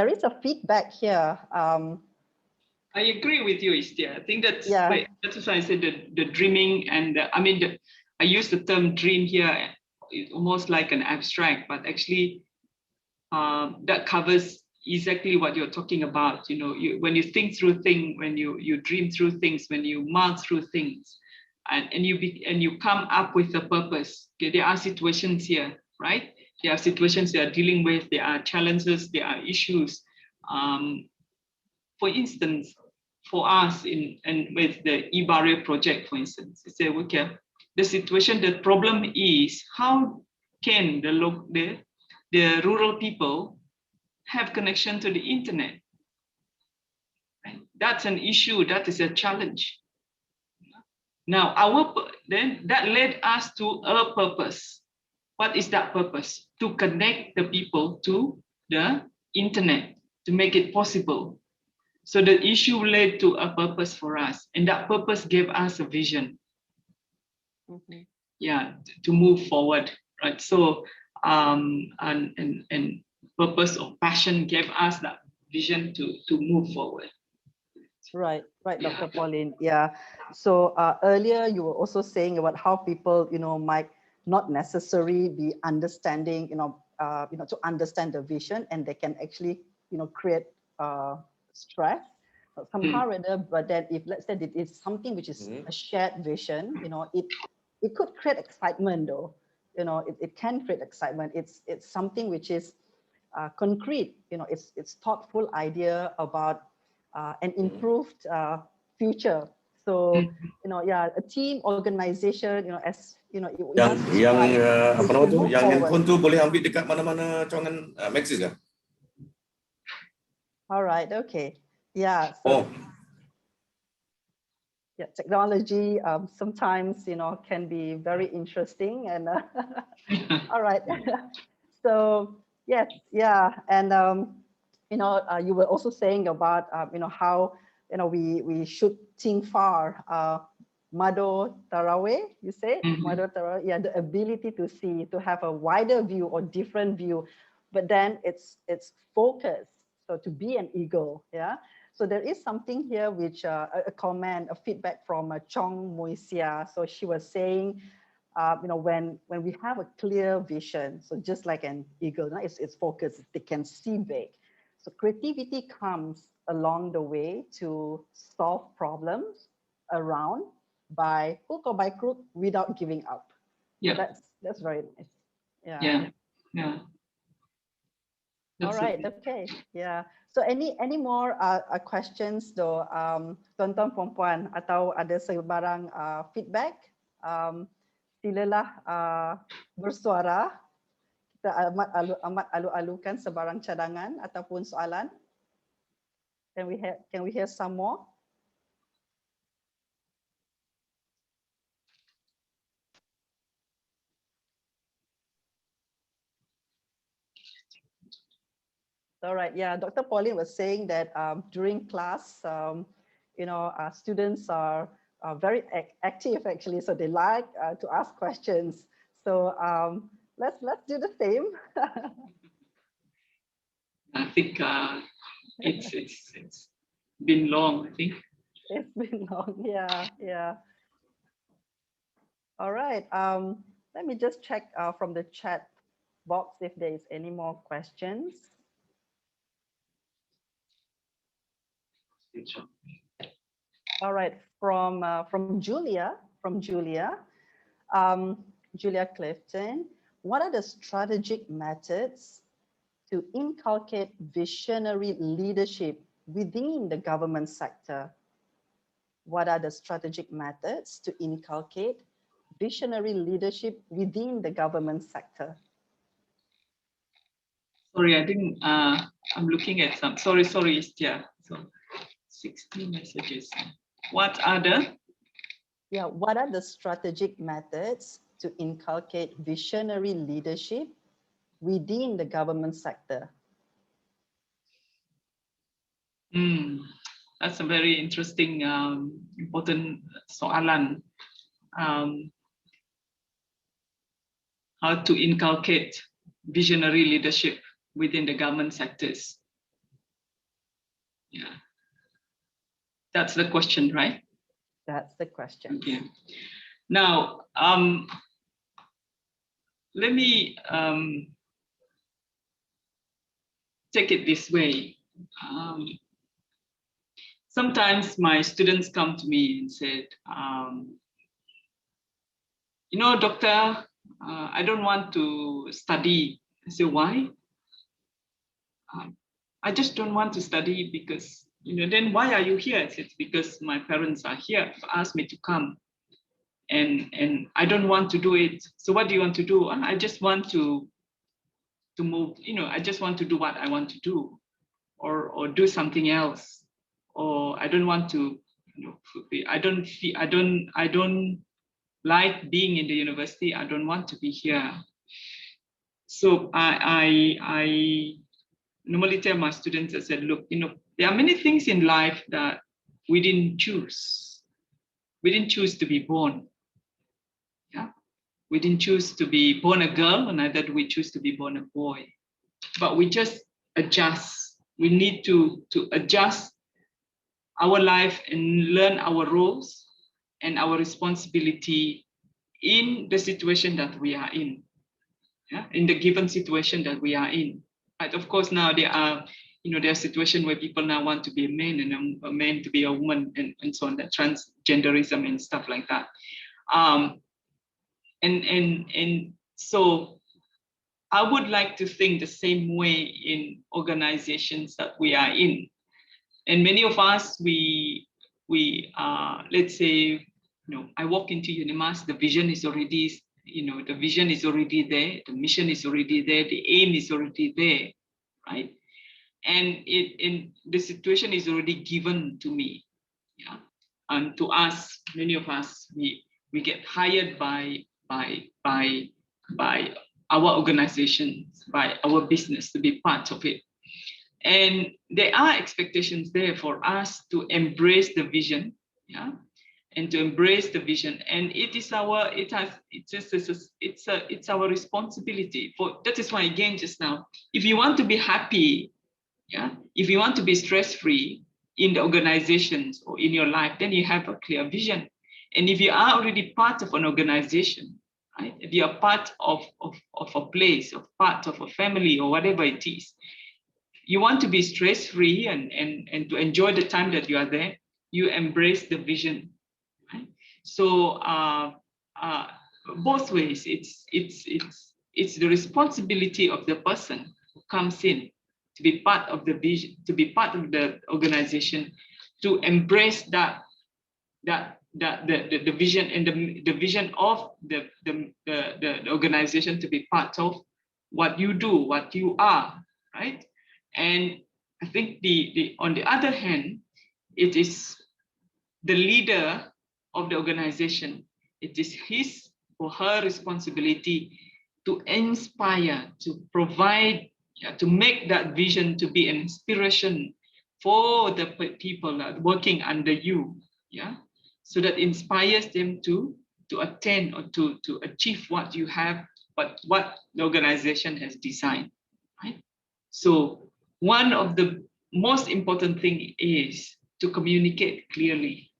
is a feedback here. I agree with you, Istia. I think that's Yeah. that's why I said the dreaming, and I use the term dream here, almost like an abstract, but actually that covers exactly what you're talking about. When you think through things, when you dream through things, when you mark through things, and you come up with a purpose. Okay, there are situations here, right? There are situations they are dealing with. There are challenges. There are issues. For instance, for us with the eBaria project, for instance, we say, okay, the problem is how can the rural people have connection to the internet? Right? That's an issue. That is a challenge. Now, then that led us to a purpose. What is that purpose? To connect the people to the internet, to make it possible. So the issue led to a purpose for us, and that purpose gave us a vision. Mm-hmm. Yeah, to move forward, right? So and purpose or passion gave us that vision to move forward. Right, Yeah. Dr. Pauline. Yeah. So earlier you were also saying about how people, might not necessarily be understanding, to understand the vision, and they can actually, create stress somehow or other. But then, if let's say it is something which is a shared vision, it could create excitement, though. It can create excitement. It's something which is concrete. It's thoughtful idea about an improved future. So, yeah, a team organization, as apa nama tu, yang handphone tu boleh ambil dekat mana-mana cawangan Maxis kan? All right, okay. Yeah. So, yeah, technology sometimes, can be very interesting, and all right. So yes, yeah, and you were also saying about how we should think far. Mado Tarawe, you said? Mado Tarawe, yeah, the ability to see, to have a wider view or different view, but then it's focus. So to be an eagle, yeah. So there is something here which a comment, a feedback from Chong Moisia. So she was saying, when we have a clear vision, so just like an eagle, it's focused, they can see big. So creativity comes along the way to solve problems around by hook or by crook without giving up. Yeah, so that's very nice. Yeah. All right, okay, yeah. So any more questions though, tuan-tuan puan-puan, atau ada sebarang feedback? Silalah bersuara. Kita amat alu-alukan sebarang cadangan ataupun soalan. Can we hear some more? All right, yeah, Dr. Pauline was saying that during class, students are very active actually, so they like to ask questions. So let's do the same. I think it's been long, I think. It's been long, yeah. All right, let me just check from the chat box if there is any more questions. All right, from Julia, Julia Clifton, what are the strategic methods to inculcate visionary leadership within the government sector? What are the strategic methods to inculcate visionary leadership within the government sector? Sorry, I didn't, I'm looking at some, sorry, Istia. So 60 messages. What are the? Yeah, what are the strategic methods to inculcate visionary leadership within the government sector? That's a very interesting, important soalan. How to inculcate visionary leadership within the government sectors. Yeah, that's the question, right? That's the question. Okay. Now, let me take it this way. Sometimes my students come to me and said, you know, doctor, I don't want to study. I say, why? I just don't want to study because, you know, then why are you here? I said, because my parents are here, asked me to come. And I don't want to do it. So what do you want to do? I just want to move, you know, I just want to do what I want to do, or do something else. Or I don't want to, you know, I don't like being in the university. I don't want to be here. So I normally tell my students, I said, look, you know, there are many things in life that we didn't choose. We didn't choose to be born. Yeah, we didn't choose to be born a girl, and neither do we choose to be born a boy. But we just adjust. We need to adjust our life and learn our roles and our responsibility in the situation that we are in. Yeah, in the given situation that we are in. But of course, now there are, you know, there are situations where people now want to be a man and a man to be a woman, and so on, that transgenderism and stuff like that. And so I would like to think the same way in organizations that we are in. And many of us, we let's say, you know, I walk into UNIMAS, the vision is already, you know, the vision is already there, the mission is already there, the aim is already there, right? And the situation is already given to me, yeah. And to us, many of us, we get hired by our organizations, by our business to be part of it. And there are expectations there for us to embrace the vision, yeah, and to embrace the vision. And it's our responsibility. For that is why, again, just now, if you want to be happy, yeah, if you want to be stress-free in the organizations or in your life, then you have a clear vision. And if you are already part of an organization, right, if you are part of a place, or part of a family, or whatever it is, you want to be stress-free and to enjoy the time that you are there, you embrace the vision, right? So both ways, it's the responsibility of the person who comes in to be part of the vision, to be part of the organization, to embrace the vision and the vision of the organization, to be part of what you do, what you are, right? And I think on the other hand, it is the leader of the organization. It is his or her responsibility to inspire, to provide, to make that vision to be an inspiration for the people working under you, yeah, so that inspires them to attain or to achieve what you have, but what the organization has designed, right? So one of the most important thing is to communicate clearly,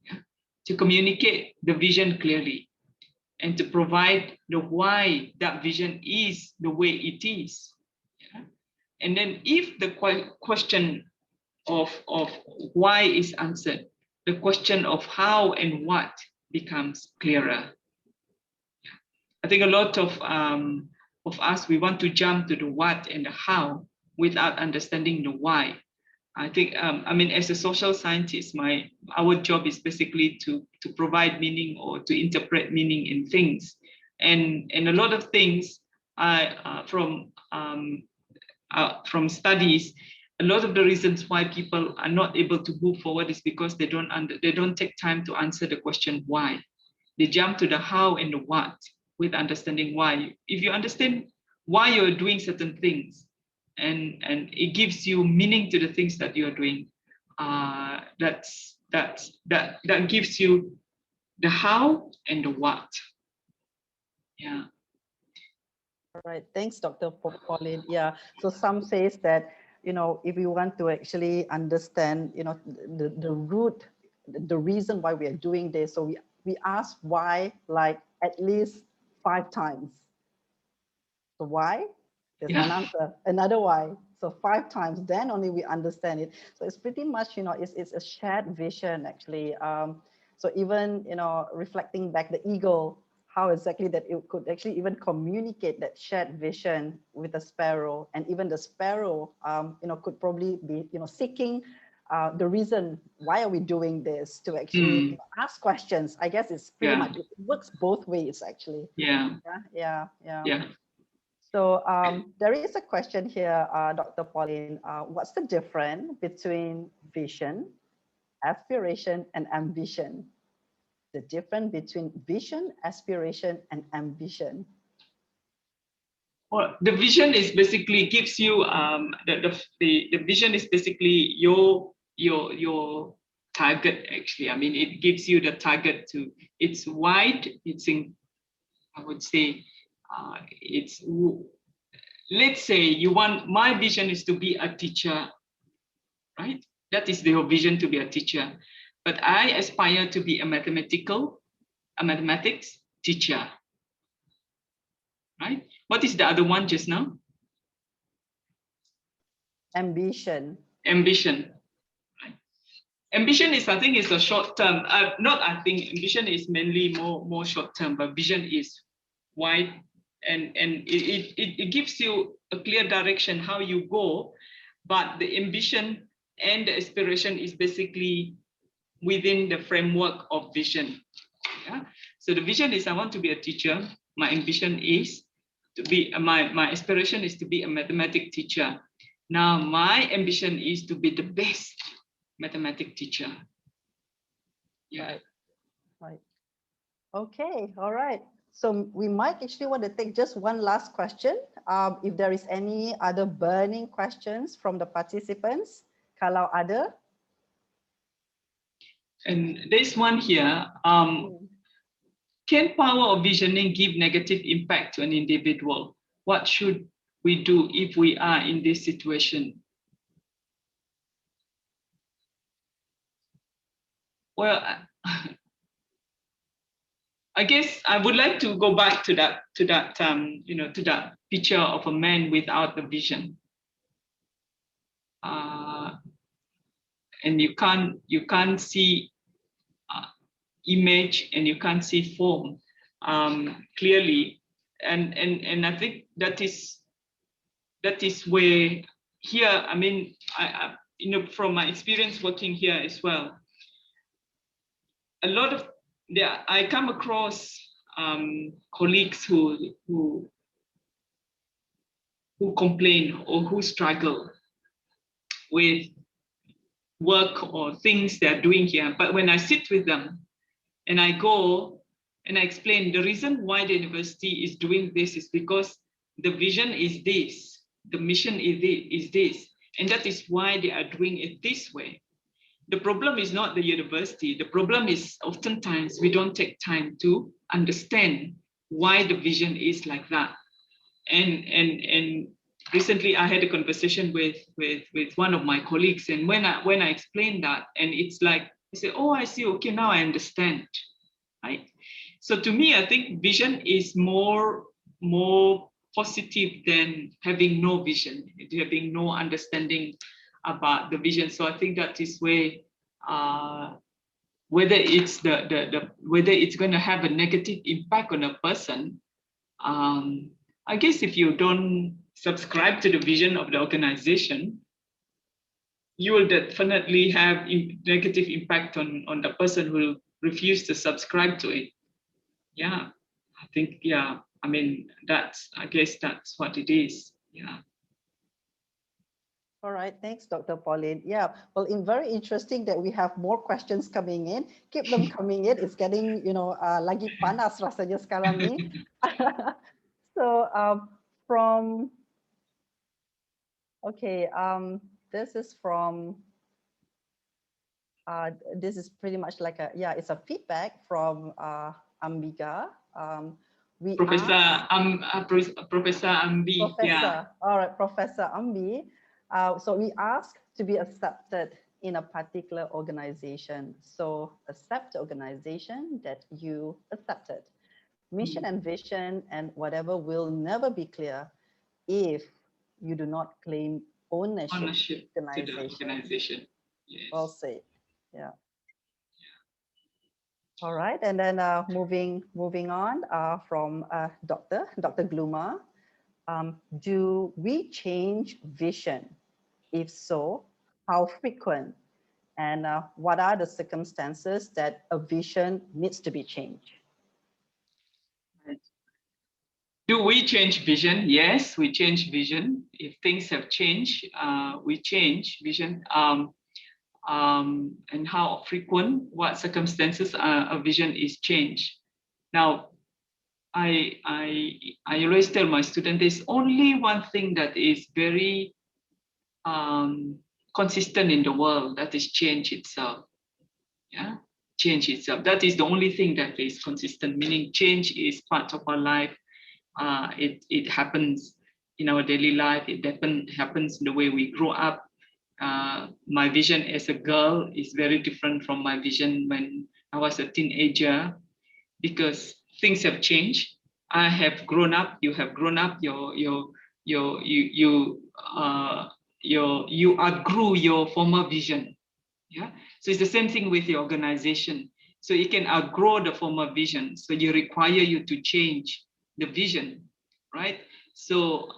yeah? To communicate the vision clearly, and to provide the why that vision is the way it is. Yeah? And then if the question of why is answered, the question of how and what becomes clearer. I think a lot of us, we want to jump to the what and the how without understanding the why. I think, I mean, as a social scientist, our job is basically to provide meaning or to interpret meaning in things, and a lot of things from studies, a lot of the reasons why people are not able to move forward is because they don't take time to answer the question why. They jump to the how and the what with understanding why. If you understand why you're doing certain things, and it gives you meaning to the things that you're doing, that gives you the how and the what. Yeah. All right, thanks, Dr. Pauline. Yeah, so some says that, you know, if you want to actually understand, you know, the root, the reason why we are doing this, so we ask why like at least 5 times. So why? There's one answer. Another why. So 5 times, then only we understand it. So it's pretty much, you know, it's a shared vision actually. So even, you know, reflecting back the eagle, how exactly that it could actually even communicate that shared vision with the sparrow, and even the sparrow, you know, could probably be, you know, seeking the reason why are we doing this, to actually you know, ask questions. I guess it's pretty much, it works both ways actually. Yeah. So there is a question here, Dr. Pauline. What's the difference between vision, aspiration, and ambition? The difference between vision, aspiration, and ambition. Well, the vision is basically gives you the vision is basically your target actually. I mean, it gives you the target to. It's wide. It's in. I would say, it's. Let's say you want. My vision is to be a teacher, right? That is your vision, to be a teacher. But I aspire to be a mathematics teacher, right? What is the other one just now? Ambition. Ambition. Right? Ambition is, I think, is a short term. Ambition is mainly more short term, but vision is wide, and it gives you a clear direction how you go. But the ambition and the aspiration is basically within the framework of vision. Yeah? So the vision is I want to be a teacher. My ambition is to be my aspiration is to be a mathematics teacher. Now my ambition is to be the best mathematics teacher. Yeah. Right. Okay. All right. So we might actually want to take just one last question. If there is any other burning questions from the participants, kalau ada. And this one here, can power of visioning give negative impact to an individual? What should we do if we are in this situation? Well, I guess I would like to go back to that picture of a man without the vision. And you can't see image, and you can't see form clearly, and I think that is where here, I mean, from my experience working here as well, a lot of I come across colleagues who complain or who struggle with work or things they're doing here. But when I sit with them and I go and I explain the reason why the university is doing this is because the vision is this, the mission is this, and that is why they are doing it this way. The problem is not the university. The problem is oftentimes we don't take time to understand why the vision is like that. And recently I had a conversation with one of my colleagues, and when I explained that, and it's like, I say, oh, I see, okay, now I understand, right? So to me, I think vision is more positive than having no vision, having no understanding about the vision. So I think that is where whether it's whether it's going to have a negative impact on a person, I guess if you don't subscribe to the vision of the organization, you will definitely have negative impact on the person who refuse to subscribe to it. Yeah, I think, yeah, I mean, I guess that's what it is. Yeah. All right, thanks, Dr. Pauline. Yeah, well, very interesting that we have more questions coming in. Keep them coming in. It's getting, lagi panas rasanya sekarang ni. So this is from, this is pretty much like it's a feedback from Ambika. Professor Ambi. Yeah. All right, Professor Ambi. So we asked to be accepted in a particular organization. So accept the organization that you accepted. Mission and vision and whatever will never be clear if you do not claim ownership to the organization. Yes. Well said. Yeah. All right, and then moving on from Dr. Gluma. Do we change vision? If so, how frequent? And what are the circumstances that a vision needs to be changed? Do we change vision? Yes, we change vision. If things have changed, we change vision. And how frequent, what circumstances a vision is changed. Now, I always tell my students there's only one thing that is very consistent in the world, that is change itself. Yeah, change itself. That is the only thing that is consistent, meaning change is part of our life. It happens in our daily life. It happens in the way we grow up. My vision as a girl is very different from my vision when I was a teenager, because things have changed. I have grown up. You have grown up. You outgrew your former vision. Yeah. So it's the same thing with the organization. So it can outgrow the former vision. So you require you to change the vision, right? So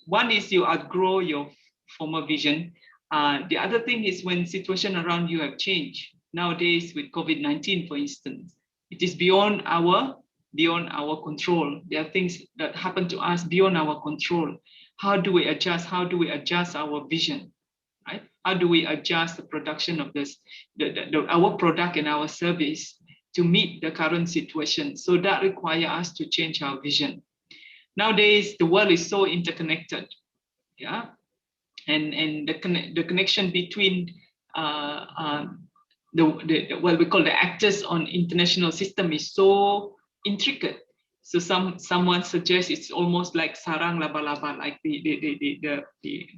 one is you outgrow your former vision. The other thing is when situation around you have changed. Nowadays with COVID-19, for instance, it is beyond our control. There are things that happen to us beyond our control. How do we adjust? How do we adjust our vision, right? How do we adjust the production of our product and our service to meet the current situation? So that requires us to change our vision. Nowadays, the world is so interconnected, yeah, and the connection between what we call the actors on international system is so intricate. So someone suggests it's almost like sarang laba-laba, like the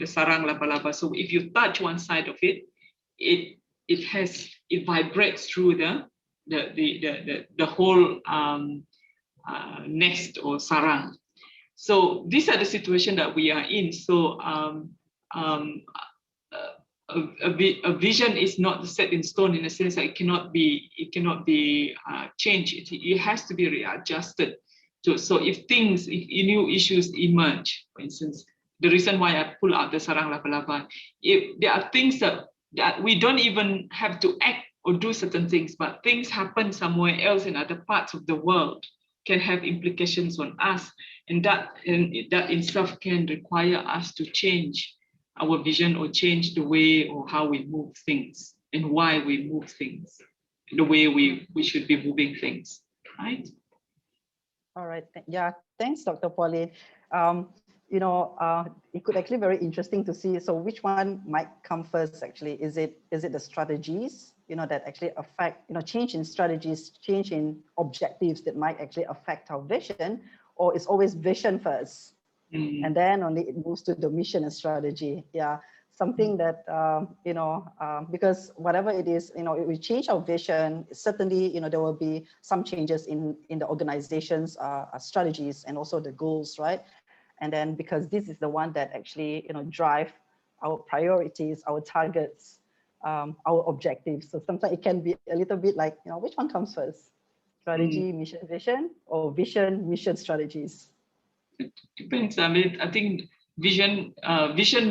sarang laba-laba. So if you touch one side of it, it vibrates through the whole nest or sarang. So these are the situation that we are in. So a vision is not set in stone in a sense that it cannot be changed. It has to be readjusted. So if new issues emerge, for instance, the reason why I pull out the sarang laba-laba. If there are things that we don't even have to act or do certain things, but things happen somewhere else in other parts of the world can have implications on us, and that in itself can require us to change our vision or change the way or how we move things and why we move things, the way we should be moving things, right? All right. Yeah. Thanks, Dr. Pauline. It could actually be very interesting to see. So which one might come first? Actually, is it the strategies, that actually affect, change in strategies, change in objectives that might actually affect our vision, or it's always vision first, and then only it moves to the mission and strategy. Yeah. Something that, because whatever it is, if we change our vision, certainly, there will be some changes in the organization's strategies and also the goals, right? And then because this is the one that actually, drive our priorities, our targets, our objectives. So sometimes it can be a little bit like, which one comes first? Strategy, mission, vision, or vision, mission, strategies? It depends. I mean, I think vision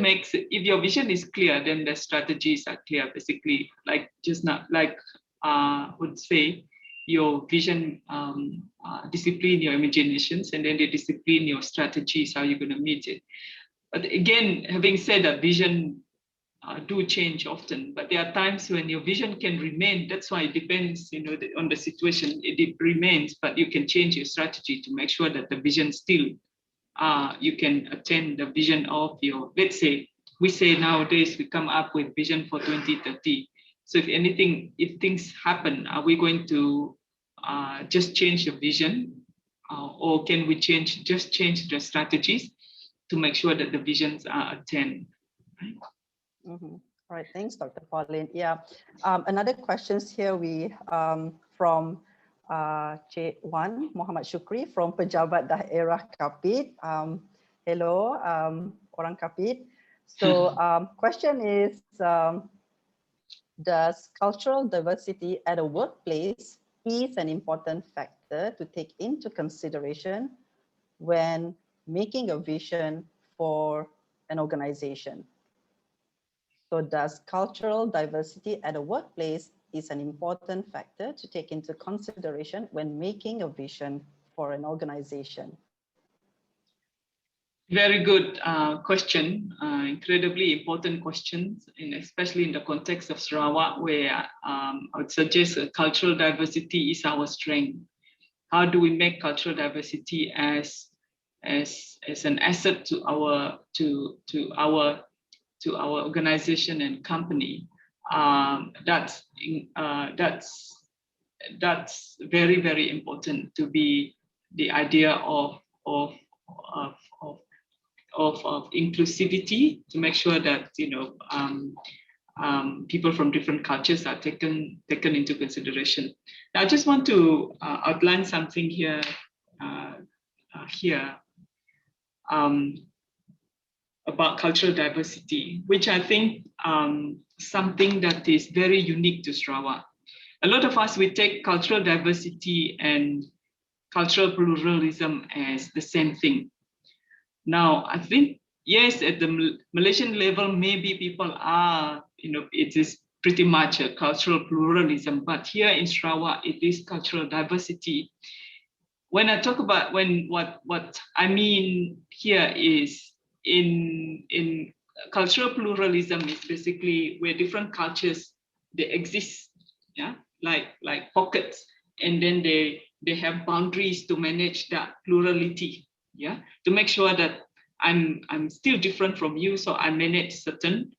makes, if your vision is clear, then the strategies are clear, basically. Like just not like would say your vision discipline your imaginations, and then they discipline your strategies, how you're going to meet it. But again, having said that, vision do change often, but there are times when your vision can remain. That's why it depends, on the situation. It remains, but you can change your strategy to make sure that the vision still you can attain the vision of your, let's say, we say nowadays we come up with vision for 2030. So if things happen, are we going to just change the vision, or can we change the strategies to make sure that the visions are attained? Right? Mm-hmm. All right, thanks, Dr. Pauline. Yeah, another questions here from J1 Muhammad Shukri from Pejabat Daerah Kapit. Hello, orang Kapit. So question is, does cultural diversity at a workplace is an important factor to take into consideration when making a vision for an organization? So does cultural diversity at a workplace is an important factor to take into consideration when making a vision for an organization? Very good question, incredibly important questions, and especially in the context of Sarawak, where I would suggest cultural diversity is our strength. How do we make cultural diversity as an asset to our organization and company? That's very, very important to be the idea of inclusivity, to make sure that people from different cultures are taken into consideration. Now, I just want to outline something here about cultural diversity, which I think something that is very unique to Sarawak. A lot of us, we take cultural diversity and cultural pluralism as the same thing. Now, I think, yes, at the Malaysian level, maybe people are, it is pretty much a cultural pluralism, but here in Sarawak, it is cultural diversity. When I talk about what I mean here is in cultural pluralism is basically where different cultures, they exist, yeah, like pockets, and then they have boundaries to manage that plurality, yeah, to make sure that I'm still different from you, so I manage certain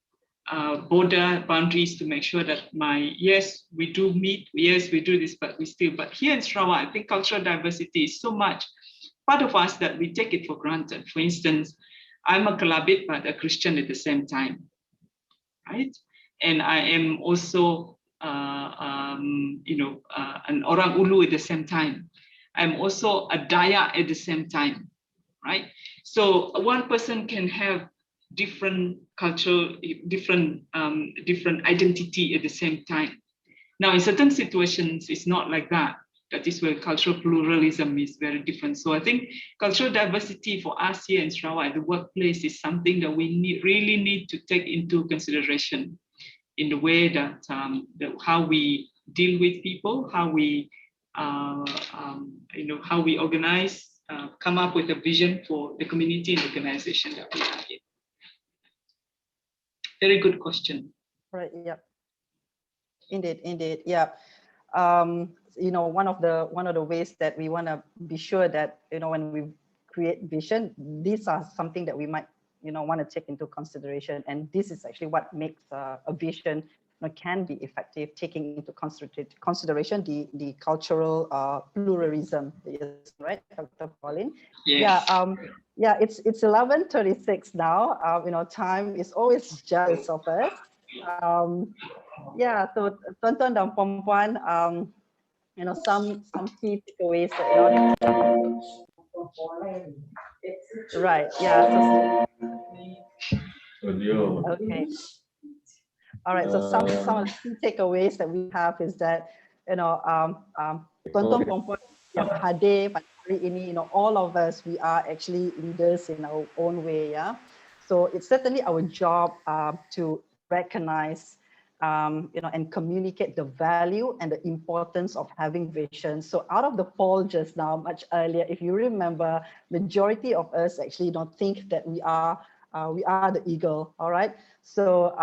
border boundaries to make sure that yes, we do meet, yes, we do this, but here in Sarawak, I think cultural diversity is so much part of us that we take it for granted. For instance, I'm a Kelabit, but a Christian at the same time, right? And I am also an Orang Ulu at the same time. I'm also a Dayak at the same time, right? So one person can have different cultural, different identity at the same time. Now, in certain situations, it's not like that. that is where cultural pluralism is very different. So I think cultural diversity for us here in Sarawak, the workplace, is something that we really need to take into consideration in the way that, how we deal with people, how we how we organize, come up with a vision for the community and organization that we are in. Very good question. Right. Yeah. Indeed. Yeah. One of the ways that we want to be sure that, when we create vision, these are something that we might, want to take into consideration. And this is actually what makes a vision can be effective, taking into consideration the cultural pluralism, right, Dr. Pauline? Yes. Yeah. It's 11:36 now. Time is always jealous of us. Yeah, so tuan-tuan dan puan-puan, some key takeaways that, right, yeah. Okay. All right, so some of the key takeaways that we have is that, tuan-tuan puan-puan yang hadir pada hari ini, all of us, we are actually leaders in our own way, yeah. So it's certainly our job to recognize, and communicate the value and the importance of having vision. So out of the poll just now, much earlier, if you remember, majority of us actually don't think that we are the eagle. All right. So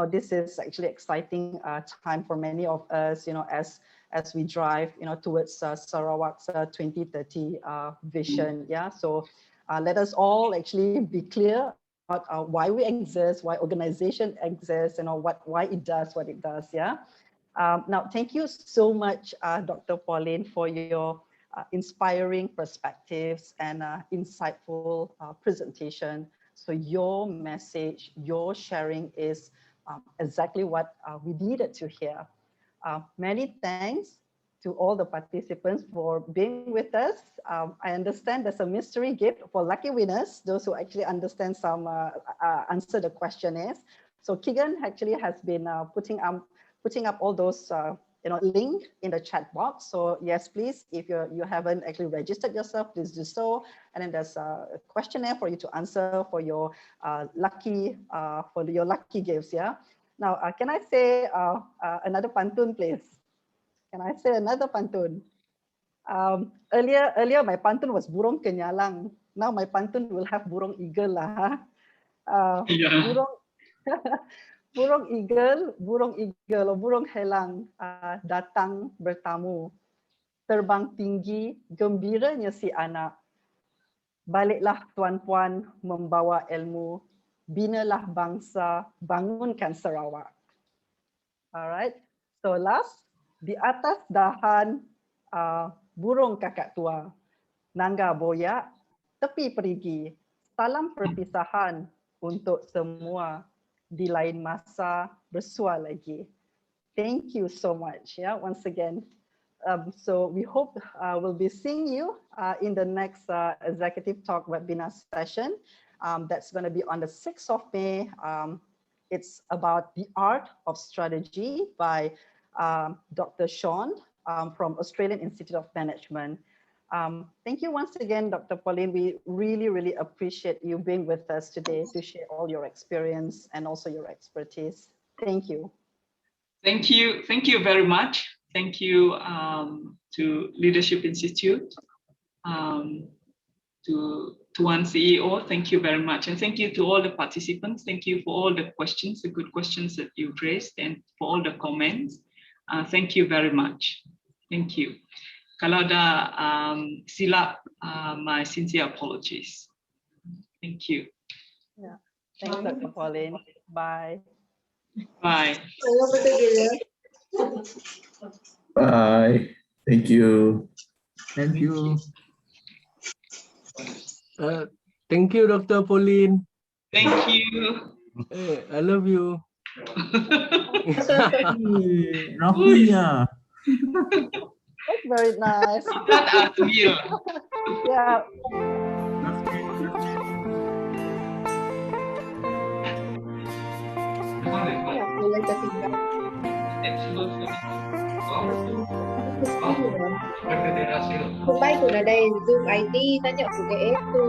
this is actually exciting time for many of us. As we drive, towards Sarawak's 2030 vision. Yeah. So let us all actually be clear about why we exist, why organization exists, why it does what it does. Yeah. Now, thank you so much, Dr. Pauline, for your inspiring perspectives and insightful presentation. So your message, your sharing is exactly what we needed to hear. Many thanks to all the participants for being with us. I understand there's a mystery gift for lucky winners, those who actually understand answer the questionnaires. So Keegan actually has been putting up all those link in the chat box. So yes, please, if you haven't actually registered yourself, please do so. And then there's a questionnaire for you to answer for your lucky gifts. Yeah. Now, can I say another pantun, please? Can I say another pantun? Earlier my pantun was burung kenyalang. Now my pantun will have burung eagle lah. Burung eagle, burung helang datang bertamu. Terbang tinggi, gembiranya si anak. Baliklah tuan-puan membawa ilmu. Binalah bangsa, bangunkan Sarawak. Alright. So last, di atas dahan burung kakak tua, nangga boyak, tepi perigi, salam perpisahan untuk semua, di lain masa bersua lagi. Thank you so much, yeah, once again. So we hope we'll be seeing you in the next Executive Talk webinar session. That's going to be on the 6th of May. It's about the art of strategy by Dr. Sean from Australian Institute of Management. Thank you once again, Dr. Pauline. We really, really appreciate you being with us today to share all your experience and also your expertise. Thank you. Thank you. Thank you very much. Thank you to Leadership Institute, to Tuan CEO. Thank you very much. And thank you to all the participants. Thank you for all the questions, the good questions that you've raised, and for all the comments. Thank you very much. Thank you. Kalau ada silap, my sincere apologies. Thank you. Yeah. Thanks, Dr. Pauline. Bye. Bye. Bye. Thank you. Thank you. Thank you, Dr. Pauline. Thank you. Hey, I love you. Rahunya. That's very nice. That Asmil. Yeah. Excellent. Hôm nay tụi nó đây Zoom ID tanya aku ke itu.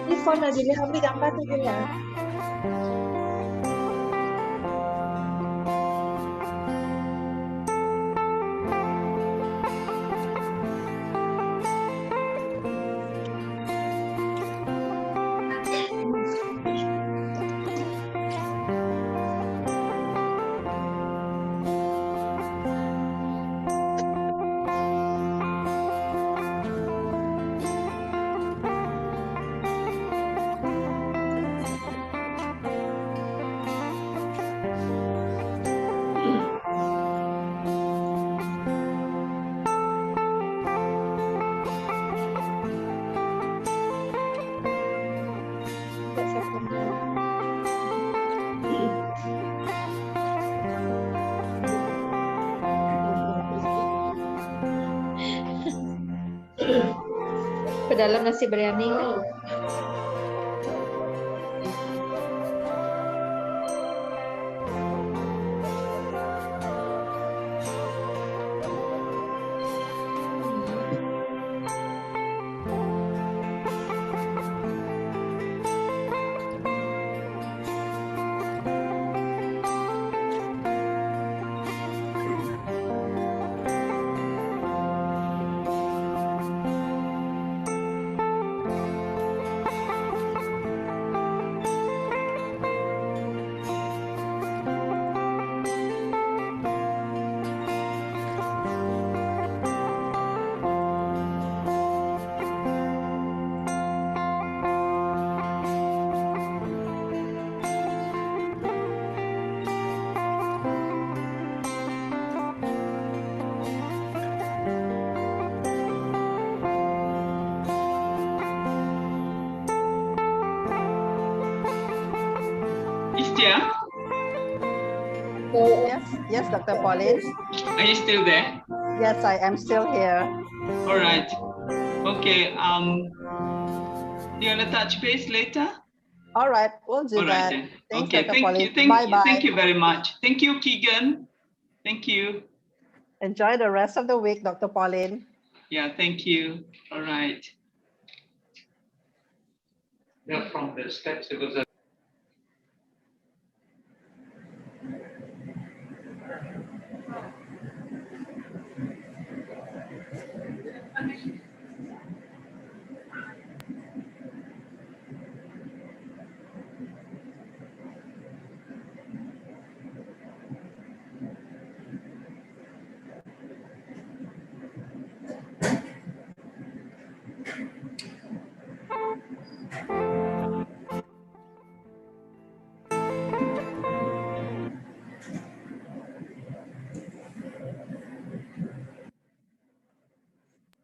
Ni phone lah boleh ambil gambar tu je lah. Ke dalam nasi biryani ni. Istia, Yes, Dr. Pauline. are you still there? Yes, I am still here. All right. Okay. Do you want to touch base later? All right, we'll do All right that. then. Thanks, Okay. Dr. Thank you. Pauline. Bye-bye. Thank you very much. Thank you, Keegan. Thank you. Enjoy the rest of the week, Dr. Pauline. Yeah. Thank you. All right. Yeah, from the steps, it was a